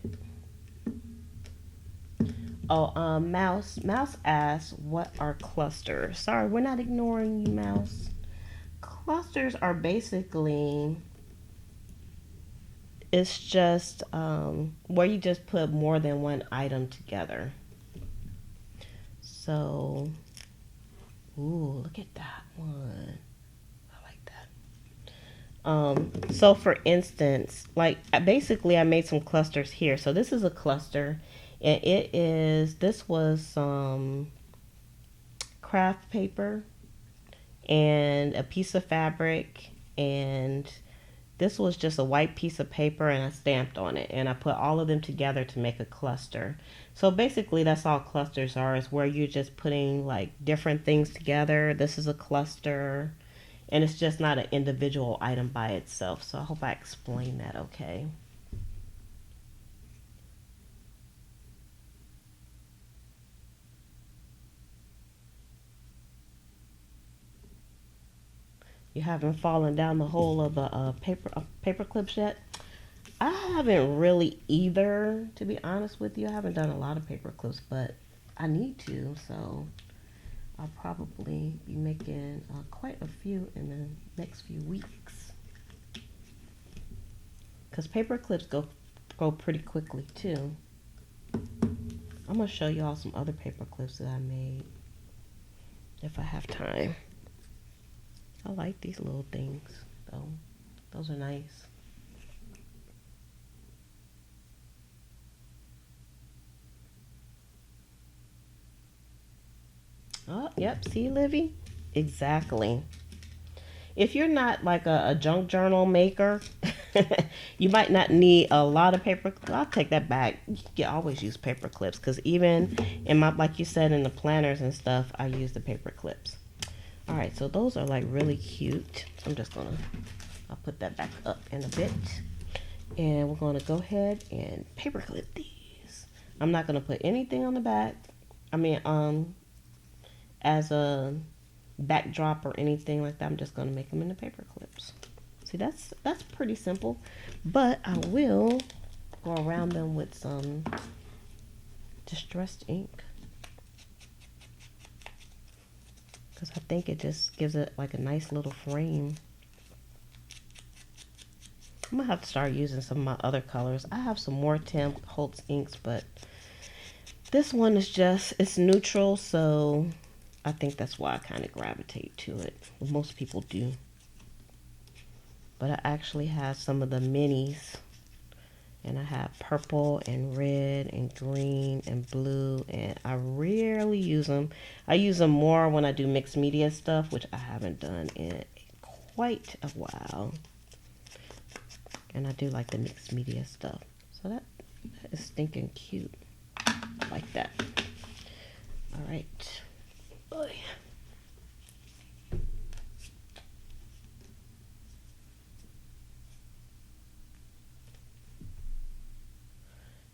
Oh, Mouse asks, what are clusters? Sorry, we're not ignoring you, Mouse. Clusters are basically, it's just where you just put more than one item together. So, ooh, look at that one. I like that. So for instance, like basically I made some clusters here. So this is a cluster, and this was some craft paper and a piece of fabric, and this was just a white piece of paper, and I stamped on it, and I put all of them together to make a cluster. So basically that's all clusters are, is where you're just putting like different things together. This is a cluster, and it's just not an individual item by itself. So I hope I explained that okay. You haven't fallen down the hole of the paper clips yet? I haven't really either, to be honest with you. I haven't done a lot of paper clips, but I need to, so I'll probably be making quite a few in the next few weeks. Because paper clips go pretty quickly too. I'm going to show you all some other paper clips that I made if I have time. I like these little things though. Those are nice. Oh, yep. See, Livy? Exactly. If you're not like a junk journal maker, you might not need a lot of paper. I'll take that back. You can always use paper clips, because even in my, like you said, in the planners and stuff, I use the paper clips. All right, so those are like really cute. I'll put that back up in a bit. And we're gonna go ahead and paper clip these. I'm not gonna put anything on the back. I mean, as a backdrop or anything like that. I'm just gonna make them into paper clips. See, that's pretty simple, but I will go around them with some distressed ink, because I think it just gives it like a nice little frame. I'm gonna have to start using some of my other colors. I have some more Tim Holtz inks, but this one is just, it's neutral, so I think that's why I kind of gravitate to it. Most people do. But I actually have some of the minis, and I have purple and red and green and blue, and I rarely use them. I use them more when I do mixed media stuff, which I haven't done in quite a while. And I do like the mixed media stuff. So that is stinking cute. I like that. All right. Oy.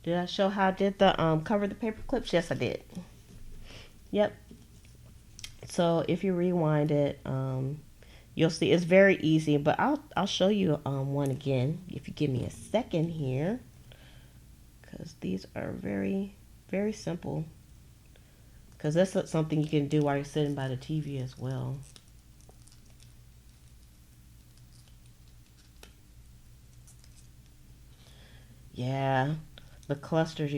Did I show how I did the cover the paper clips? Yes, I did. Yep. So if you rewind it, you'll see it's very easy. But I'll show you one again if you give me a second here, because these are very, very simple. Because that's something you can do while you're sitting by the TV as well. Yeah, the clusters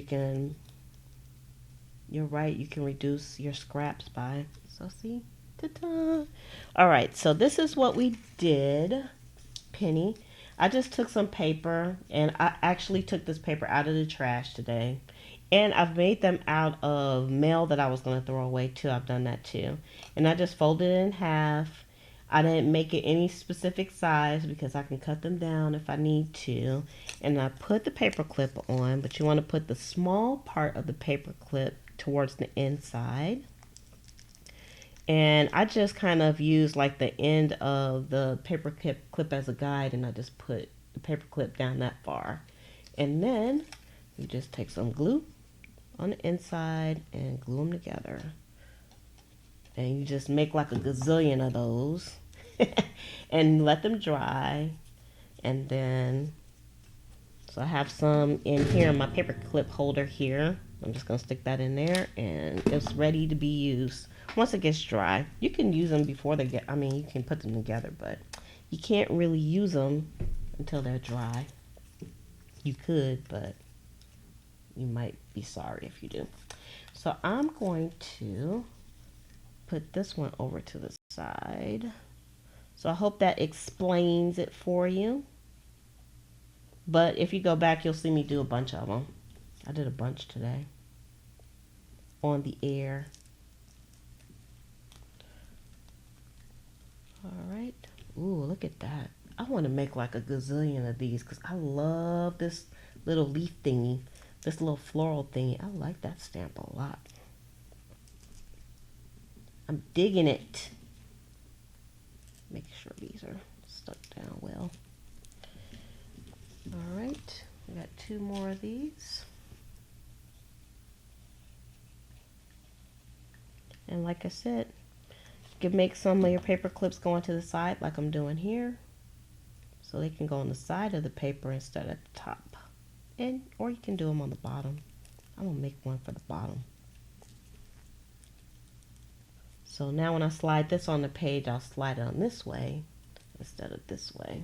you're right, you can reduce your scraps by. So see, ta-da. All right, so this is what we did, Penny. I just took some paper, and I actually took this paper out of the trash today. And I've made them out of mail that I was going to throw away too. I've done that too. And I just folded it in half. I didn't make it any specific size because I can cut them down if I need to. And I put the paper clip on, but you want to put the small part of the paper clip towards the inside. And I just kind of use like the end of the paper clip as a guide, and I just put the paper clip down that far. And then you just take some glue on the inside and glue them together. And you just make like a gazillion of those and let them dry. And then, so I have some in here in my paper clip holder here. I'm just going to stick that in there, and it's ready to be used once it gets dry. You can use them before they get, I mean, you can put them together, but you can't really use them until they're dry. You could, but you might be sorry if you do. So I'm going to put this one over to the side. So I hope that explains it for you. But if you go back, you'll see me do a bunch of them. I did a bunch today on the air. All right. Ooh, look at that. I want to make like a gazillion of these because I love this little leaf thingy, this little floral thingy. I like that stamp a lot. I'm digging it. Make sure these are stuck down well. All right, we got 2 more of these. And like I said, you can make some of your paper clips go onto the side like I'm doing here. So they can go on the side of the paper instead of at the top. Or you can do them on the bottom. I'm gonna make one for the bottom. So now when I slide this on the page, I'll slide it on this way instead of this way.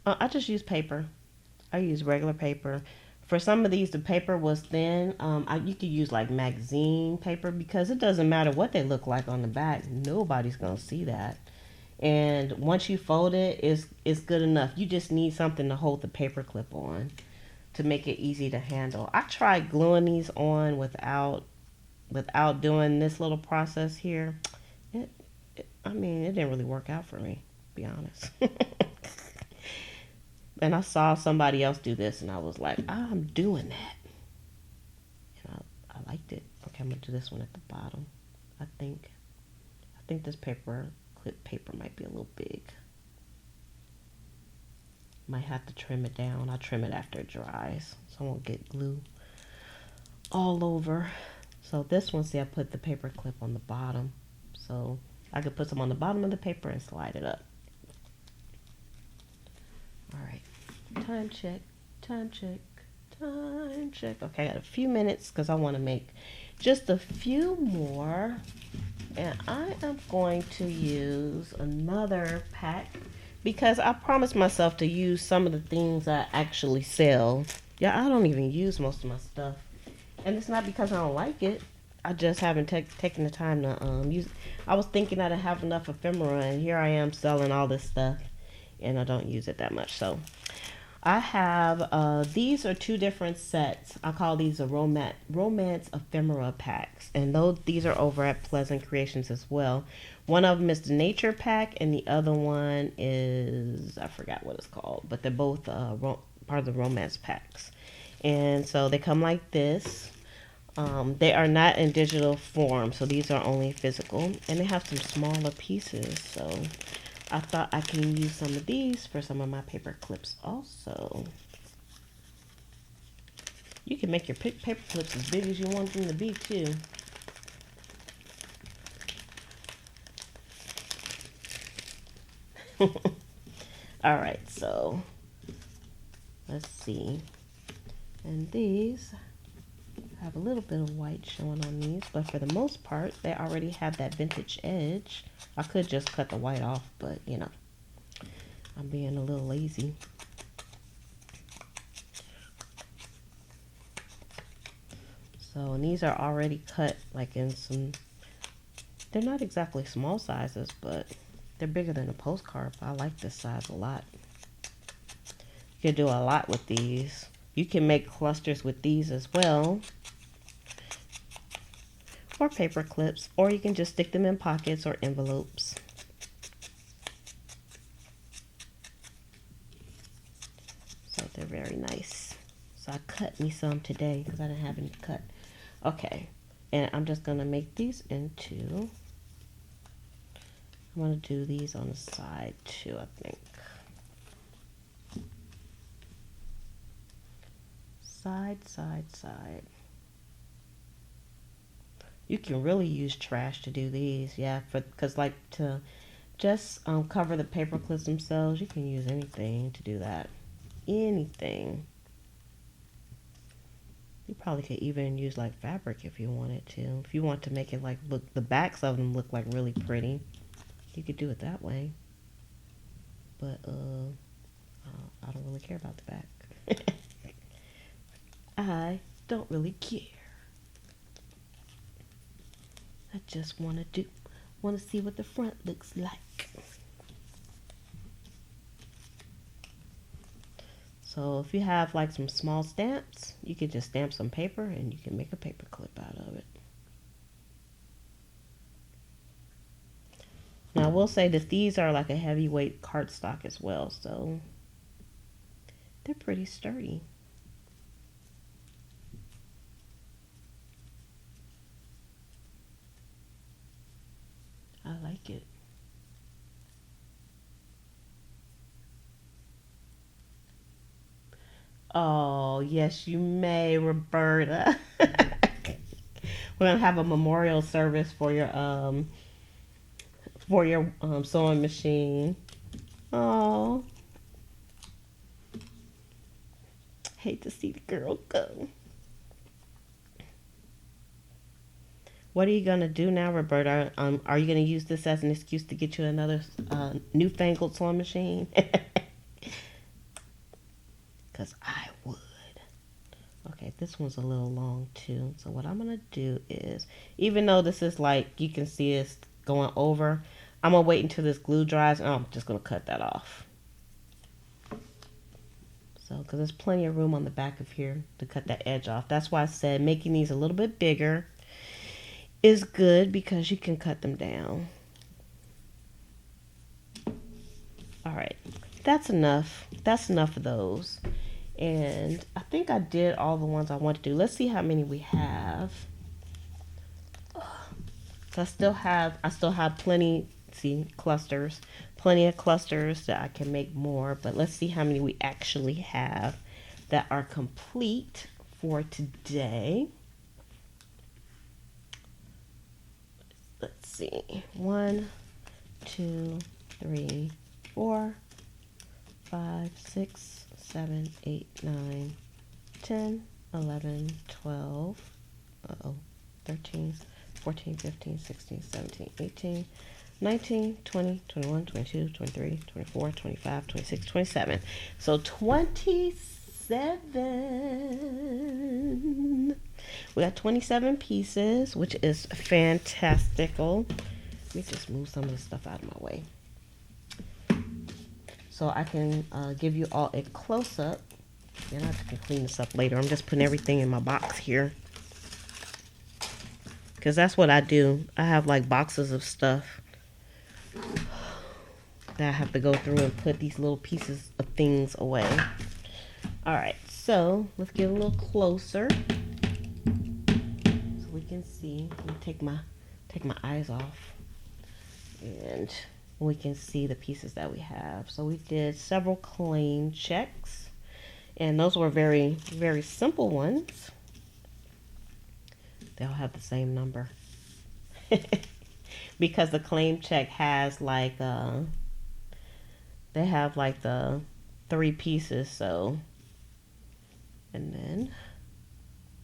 I just use paper. I use regular paper. For some of these, the paper was thin. You could use like magazine paper because it doesn't matter what they look like on the back. Nobody's going to see that. And once you fold it, it's good enough. You just need something to hold the paper clip on to make it easy to handle. I tried gluing these on without doing this little process here. I mean, it didn't really work out for me, to be honest. And I saw somebody else do this, and I was like, I'm doing that. And I liked it. Okay, I'm going to do this one at the bottom. I think this clip paper might be a little big. Might have to trim it down. I'll trim it after it dries, so I won't get glue all over. So this one, see, I put the paper clip on the bottom. So I could put some on the bottom of the paper and slide it up. All right. Time check, time check, time check. Okay, I got a few minutes because I want to make just a few more. And I am going to use another pack because I promised myself to use some of the things I actually sell. Yeah, I don't even use most of my stuff. And it's not because I don't like it. I just haven't taken the time to use it. I was thinking I'd have enough ephemera, and here I am selling all this stuff, and I don't use it that much. So I have, these are 2 different sets. I call these a romance ephemera packs. And these are over at Pleasant Creations as well. One of them is the nature pack, and the other one is, I forgot what it's called, but they're both part of the romance packs. And so they come like this. They are not in digital form, so these are only physical. And they have some smaller pieces, so I thought I can use some of these for some of my paper clips also. You can make your paper clips as big as you want them to be too. All right, so let's see. And these have a little bit of white showing on these, but for the most part, they already have that vintage edge. I could just cut the white off, but you know, I'm being a little lazy. So, and these are already cut like in some, they're not exactly small sizes, but they're bigger than a postcard. I like this size a lot. You can do a lot with these. You can make clusters with these as well, or paper clips, or you can just stick them in pockets or envelopes. but they're very nice. So I cut me some today because I didn't have any cut. Okay, and I'm just gonna make these into, I'm gonna do these on the side too, I think. Side, side, side. You can really use trash to do these, yeah, because like to just cover the paper clips themselves, you can use anything to do that. Anything. You probably could even use like fabric if you wanted to. If you want to make it like look, the backs of them look like really pretty, you could do it that way. But I don't really care about the back. I don't really care. I just want to see what the front looks like. So if you have like some small stamps, you could just stamp some paper and you can make a paper clip out of it. Now I will say that these are like a heavyweight cardstock as well, so they're pretty sturdy. I like it. Oh, yes, you may, Roberta. We're gonna have a memorial service for your sewing machine. Oh, hate to see the girl go. What are you gonna do now, Roberta? Are you gonna use this as an excuse to get you another newfangled sewing machine? Because I would. Okay, this one's a little long too. So what I'm gonna do is, even though this is like, you can see it's going over, I'm gonna wait until this glue dries and I'm just gonna cut that off. So, because there's plenty of room on the back of here to cut that edge off. That's why I said making these a little bit bigger is good, because you can cut them down. All right, that's enough. That's enough of those. And I think I did all the ones I want to do. Let's see how many we have. So I still have plenty, see, clusters, plenty of clusters that I can make more, but let's see how many we actually have that are complete for today. Let's see, 1, 2, 3, 4, 5, 6, 7, 8, 9, 10, 11, 12, 13, 14, 15, 16, 17, 18, 19, 20, 21, 22, 23, 24, 25, 26, 27. So 27. We got 27 pieces, which is fantastical. Let me just move some of the stuff out of my way, so I can give you all a close-up. And I can clean this up later. I'm just putting everything in my box here, because that's what I do. I have like boxes of stuff that I have to go through and put these little pieces of things away. All right, so let's get a little closer so we can see. Let me take my eyes off, and we can see the pieces that we have. So we did several claim checks, and those were very, very simple ones. They all have the same number. Because the claim check has like they have like the 3 pieces, so, and then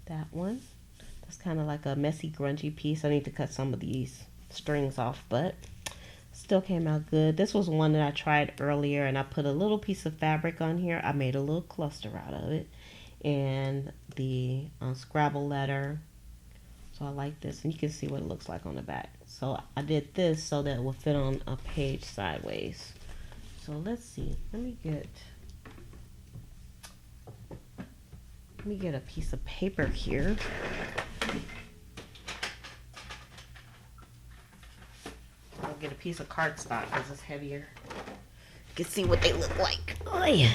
that one, that's kind of like a messy, grungy piece. I need to cut some of these strings off, but still came out good. This was one that I tried earlier, and I put a little piece of fabric on here. I made a little cluster out of it, and the Scrabble letter. So I like this, and you can see what it looks like on the back. So I did this so that it will fit on a page sideways. So let's see. Let me get a piece of paper here. I'll get a piece of cardstock because it's heavier. You can see what they look like. Oh yeah.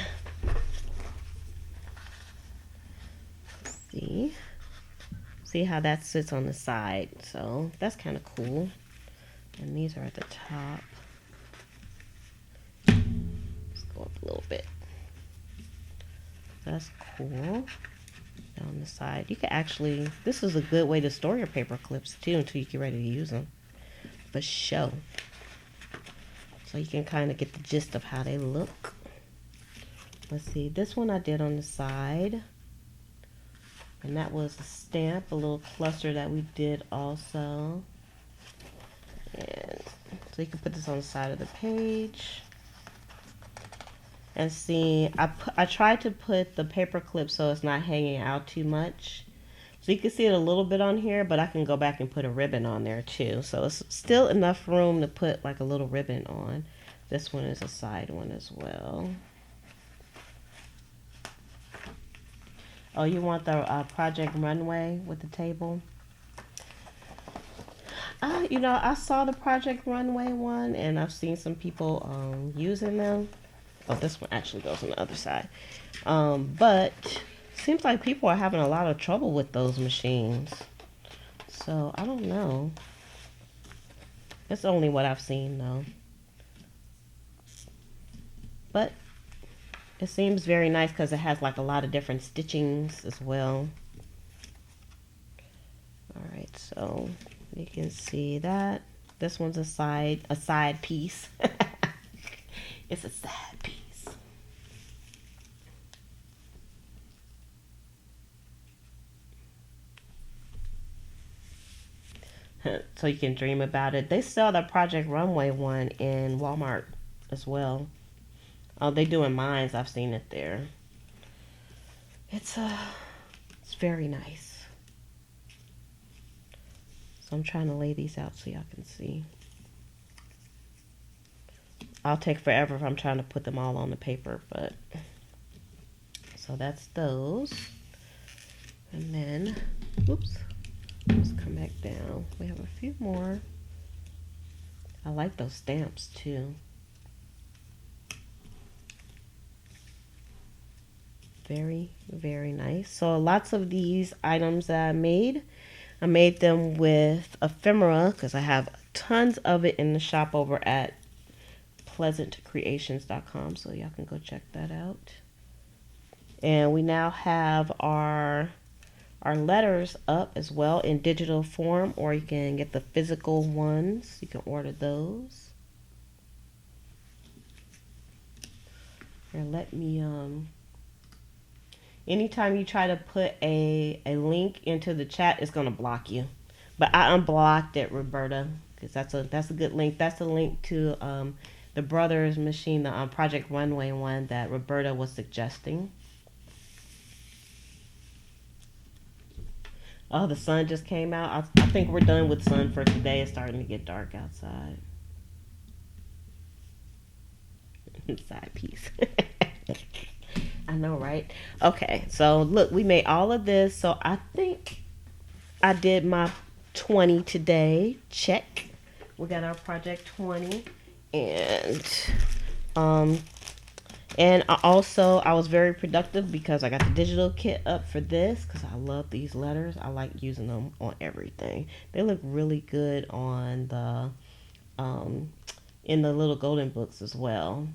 See how that sits on the side. So that's kind of cool. And these are at the top. Let's go up a little bit. That's cool. Down the side. You can actually, this is a good way to store your paper clips too until you get ready to use them. For show. So you can kind of get the gist of how they look. Let's see, this one I did on the side. And that was a stamp, a little cluster that we did also. And so you can put this on the side of the page. And see, I tried to put the paper clip so it's not hanging out too much. So you can see it a little bit on here, but I can go back and put a ribbon on there too. So it's still enough room to put like a little ribbon on. This one is a side one as well. Oh, you want the Project Runway with the table? You know, I saw the Project Runway one, and I've seen some people using them. Oh, this one actually goes on the other side. But seems like people are having a lot of trouble with those machines. So, I don't know. It's only what I've seen, though. But it seems very nice because it has like a lot of different stitchings as well. Alright, so you can see that. This one's a side piece. It's a side piece. So you can dream about it. They sell the Project Runway one in Walmart as well. Oh, they do in mines. I've seen it there. It's very nice. So I'm trying to lay these out so y'all can see. I'll take forever if I'm trying to put them all on the paper, but so that's those. And then, oops, let's come back down. We have a few more. I like those stamps too. Very, very nice. So lots of these items that I made them with ephemera because I have tons of it in the shop over at pleasantcreations.com, so y'all can go check that out. And we now have our letters up as well in digital form, or you can get the physical ones. You can order those. Here, let me anytime you try to put a link into the chat, it's gonna block you. But I unblocked it, Roberta, because that's a good link. That's the link to the Brothers machine, the Project Runway one that Roberta was suggesting. Oh, the sun just came out. I think we're done with sun for today. It's starting to get dark outside. Side piece. I know, right? Okay, so look, we made all of this. So I think I did my 20 today. Check. We got our project 20. And I was very productive because I got the digital kit up for this because I love these letters. I like using them on everything. They look really good on the in the little golden books as well.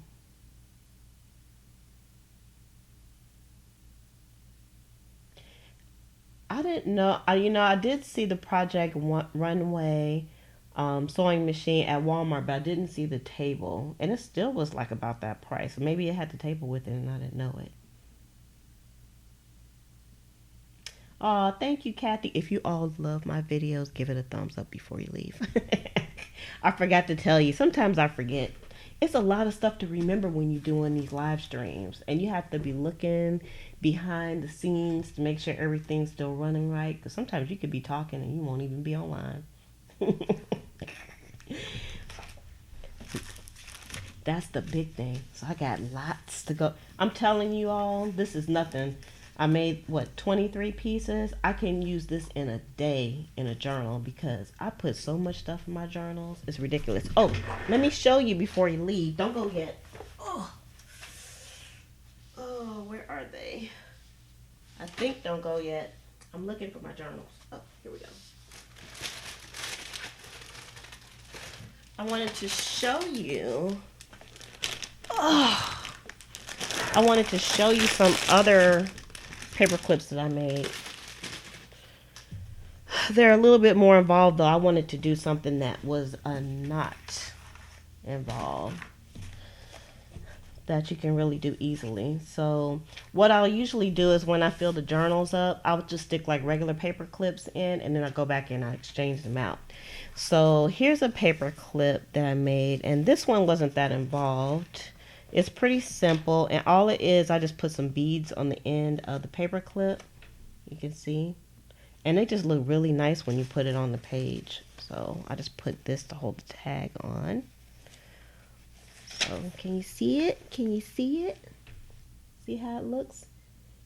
I didn't know. I did see the Project Runway sewing machine at Walmart, but I didn't see the table, and it still was like about that price. Maybe it had the table with it, and I didn't know it. Oh, thank you, Kathy. If you all love my videos, give it a thumbs up before you leave. I forgot to tell you. Sometimes I forget. It's a lot of stuff to remember when you're doing these live streams, and you have to be looking behind the scenes to make sure everything's still running right, because sometimes you could be talking and you won't even be online. That's the big thing. So I got lots to go. I'm telling you all, this is nothing. I made, 23 pieces? I can use this in a day in a journal because I put so much stuff in my journals. It's ridiculous. Oh, let me show you before you leave. Don't go yet. Oh, where are they? I think don't go yet. I'm looking for my journals. Oh, here we go. I wanted to show you. Oh, I wanted to show you some other paper clips that I made. They're a little bit more involved, though. I wanted to do something that was not involved, that you can really do easily. So what I'll usually do is when I fill the journals up, I'll just stick like regular paper clips in, and then I go back and I exchange them out. So here's a paper clip that I made, and this one wasn't that involved. It's pretty simple, and all it is, I just put some beads on the end of the paper clip. You can see, and they just look really nice when you put it on the page. So I just put this to hold the tag on. So can you see it? Can you see it? See how it looks?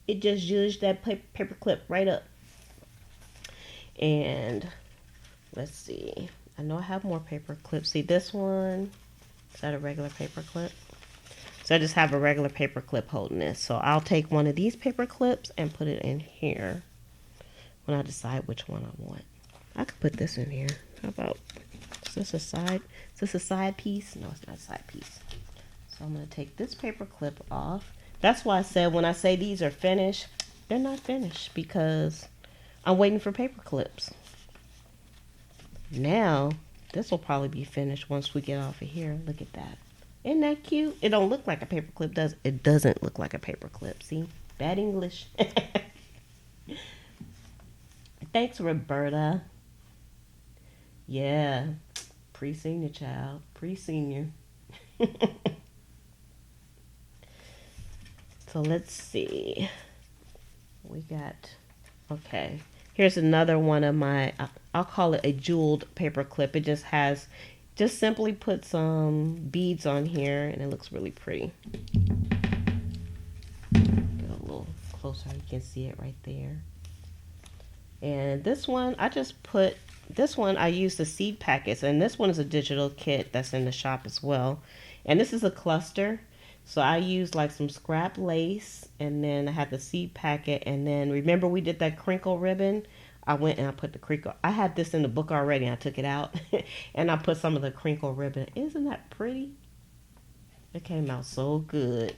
It just used that paper clip right up. And let's see. I know I have more paper clips. See this one? Is that a regular paper clip? So I just have a regular paper clip holding this. So I'll take one of these paper clips and put it in here when I decide which one I want. I could put this in here. How about, is this a side? Is this a side piece? No, it's not a side piece. So I'm going to take this paper clip off. That's why I said when I say these are finished, they're not finished because I'm waiting for paper clips. Now, this will probably be finished once we get off of here. Look at that. Isn't that cute? It don't look like a paper clip, does it? It doesn't look like a paper clip. See? Bad English. Thanks, Roberta. Yeah. Pre-senior child. Pre-senior. So let's see. We got, okay. Here's another one of my, I'll call it a jeweled paper clip. It just has, just simply put some beads on here and it looks really pretty. Get a little closer, you can see it right there. And this one, I just put, this one I used the seed packets, and this one is a digital kit that's in the shop as well. And this is a cluster. So I used like some scrap lace, and then I had the seed packet, and then remember we did that crinkle ribbon? I went and I put the crinkle, I had this in the book already, and I took it out and I put some of the crinkle ribbon. Isn't that pretty? It came out so good.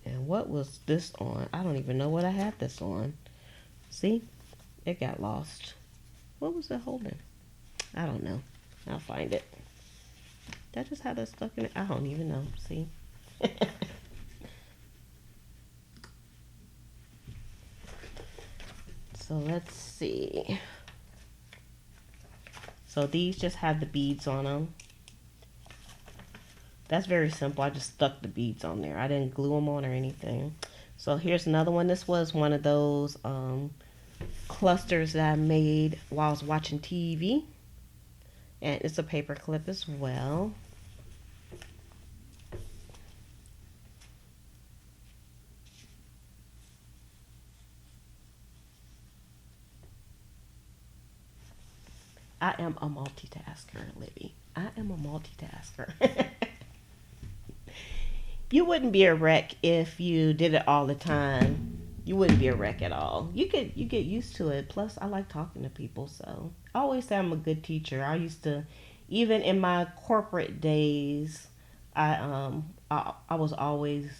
And what was this on? I don't even know what I had this on. See? It got lost. What was it holding? I don't know. I'll find it. Did I just have that stuck in it? I don't even know. See? So let's see. So these just have the beads on them. That's very simple. I just stuck the beads on there. I didn't glue them on or anything. So here's another one. This was one of those clusters that I made while I was watching TV. And it's a paper clip as well. I am a multitasker, Libby. I am a multitasker. You wouldn't be a wreck if you did it all the time. You wouldn't be a wreck at all. You get used to it. Plus, I like talking to people, so I always say I'm a good teacher. I used to, even in my corporate days, I was always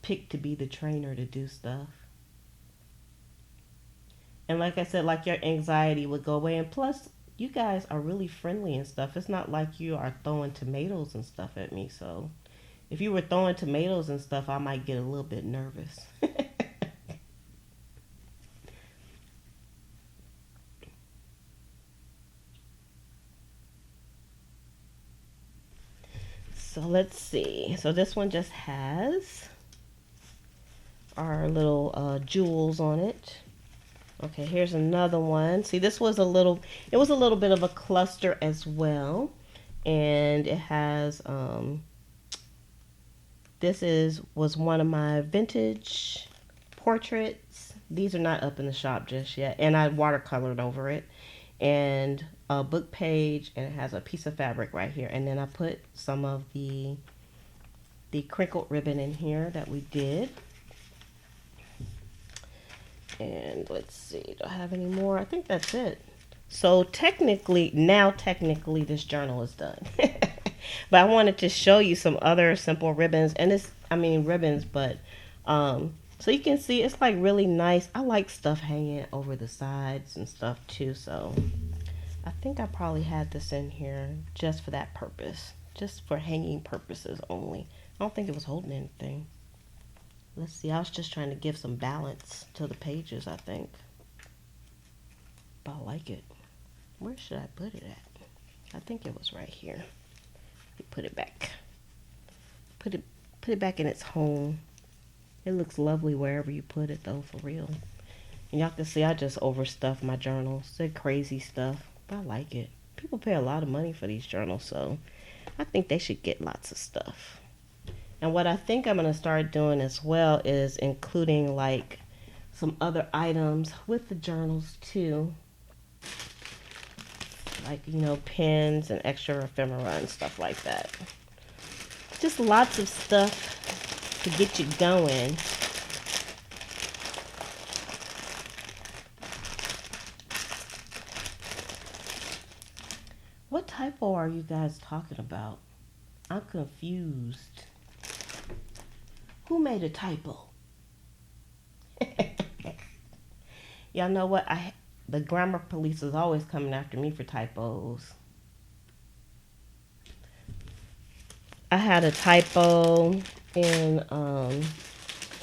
picked to be the trainer to do stuff. And like I said, like your anxiety would go away. And plus, you guys are really friendly and stuff. It's not like you are throwing tomatoes and stuff at me. So if you were throwing tomatoes and stuff, I might get a little bit nervous. So let's see. So this one just has our little jewels on it. Okay, here's another one. See, this was it was a little bit of a cluster as well. And it has, was one of my vintage portraits. These are not up in the shop just yet. And I watercolored over it. And a book page, and it has a piece of fabric right here. And then I put some of the crinkled ribbon in here that we did. And let's see, do I have any more? I think that's it. So technically this journal is done. But I wanted to show you some other simple ribbons, and ribbons, but so you can see it's like really nice. I like stuff hanging over the sides and stuff too, so I think I probably had this in here just for that purpose, just for hanging purposes only. I don't think it was holding anything. Let's see, I was just trying to give some balance to the pages, I think. But I like it. Where should I put it at? I think it was right here. You put it back. Put it back in its home. It looks lovely wherever you put it though, for real. And y'all can see I just overstuffed my journals. They're crazy stuff, but I like it. People pay a lot of money for these journals, so I think they should get lots of stuff. And what I think I'm going to start doing as well is including like some other items with the journals too. Like, pens and extra ephemera and stuff like that. Just lots of stuff to get you going. What typo are you guys talking about? I'm confused. Who made a typo? Y'all know what? The grammar police is always coming after me for typos. I had a typo in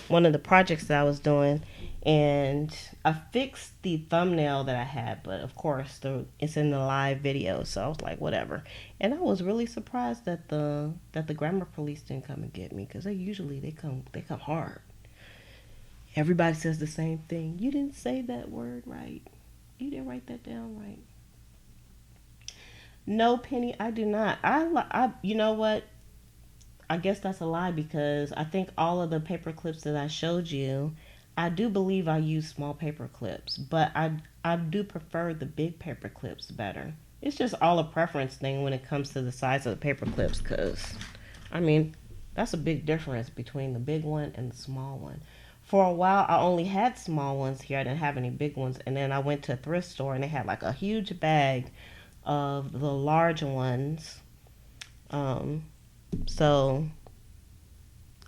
one of the projects that I was doing, and I fixed the thumbnail that I had, but of course it's in the live video, so I was like, whatever. And I was really surprised that the grammar police didn't come and get me, because they come hard. Everybody says the same thing. You didn't say that word right. You didn't write that down right. No, Penny, I do not. You know what? I guess that's a lie, because I think all of the paper clips that I showed you, I do believe I use small paper clips, but I do prefer the big paper clips better. It's just all a preference thing when it comes to the size of the paper clips, because, that's a big difference between the big one and the small one. For a while, I only had small ones here. I didn't have any big ones, and then I went to a thrift store, and they had like a huge bag of the large ones. So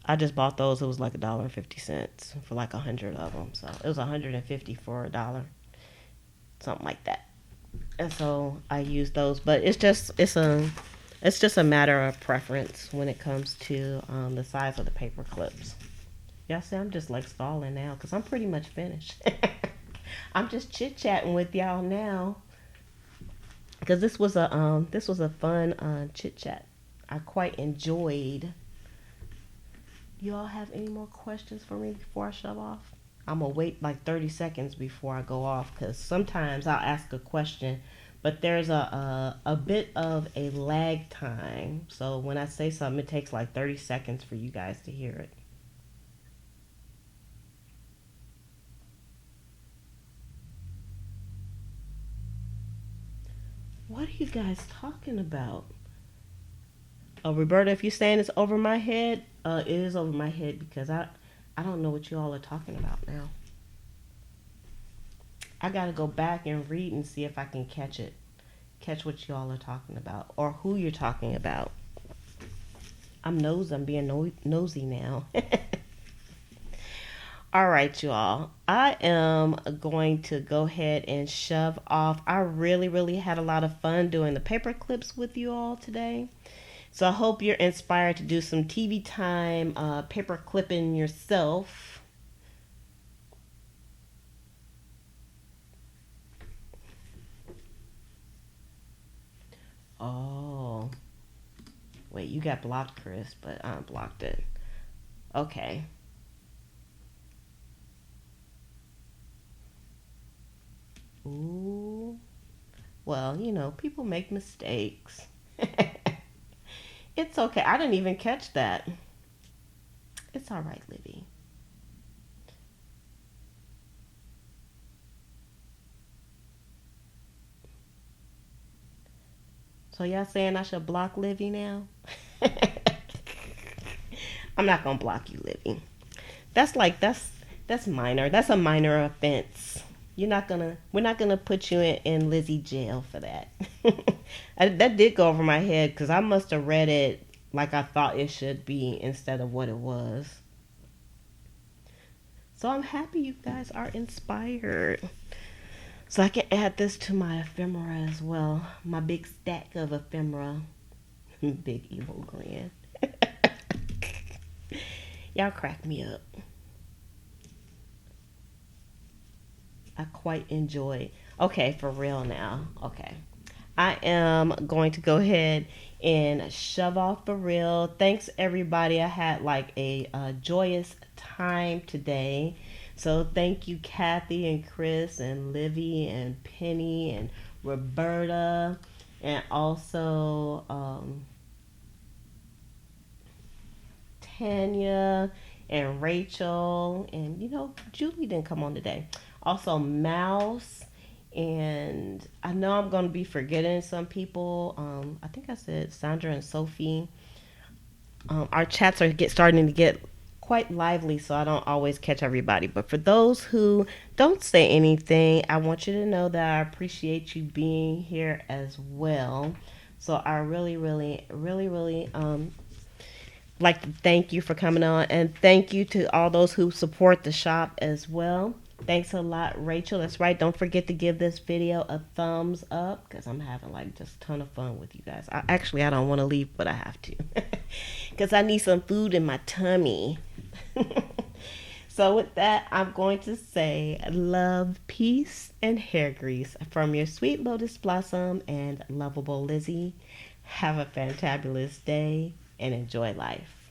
I just bought those. It was like $1.50 for like 100 of them. So it was $150 for $1, something like that. And so I used those, but it's just a matter of preference when it comes to the size of the paper clips. Y'all see, I'm just like stalling now because I'm pretty much finished. I'm just chit chatting with y'all now because this was a fun chit chat. I quite enjoyed. Y'all have any more questions for me before I shove off? I'm gonna wait like 30 seconds before I go off, because sometimes I'll ask a question, but there's a bit of a lag time. So when I say something, it takes like 30 seconds for you guys to hear it. What are you guys talking about? Oh, Roberta, if you're saying it's over my head, it is over my head, because I don't know what you all are talking about now. I gotta go back and read and see if I can catch what you all are talking about, or who you're talking about. I'm being nosy now. All right, you all. I am going to go ahead and shove off. I really, really had a lot of fun doing the paper clips with you all today. So I hope you're inspired to do some TV time paper clipping yourself. Oh. Wait, you got blocked, Chris, but I unblocked it. Okay. Ooh. Well, people make mistakes. It's okay. I didn't even catch that. It's all right, Livy. So y'all saying I should block Livy now? I'm not gonna block you, Livy. That's That's minor. That's a minor offense. We're not gonna put you in Lizzie jail for that. That did go over my head because I must have read it like I thought it should be instead of what it was. So I'm happy you guys are inspired. So I can add this to my ephemera as well. My big stack of ephemera. Big evil grin. Y'all crack me up. I quite enjoy. Okay, for real now. Okay. I am going to go ahead and shove off for real. Thanks everybody. I had like a joyous time today. So thank you Kathy and Chris and Livy and Penny and Roberta and also Tanya and Rachel, and Julie didn't come on today. Also Mouse, and I know I'm going to be forgetting some people. I think I said Sandra and Sophie. Our chats are starting to get quite lively, so I don't always catch everybody. But for those who don't say anything, I want you to know that I appreciate you being here as well. So I really, really, really, really like to thank you for coming on, and thank you to all those who support the shop as well. Thanks a lot, Rachel. That's right. Don't forget to give this video a thumbs up because I'm having like just a ton of fun with you guys. I don't want to leave, but I have to because I need some food in my tummy. So with that, I'm going to say love, peace, and hair grease from your sweet lotus blossom and lovable Lizzie. Have a fantabulous day and enjoy life.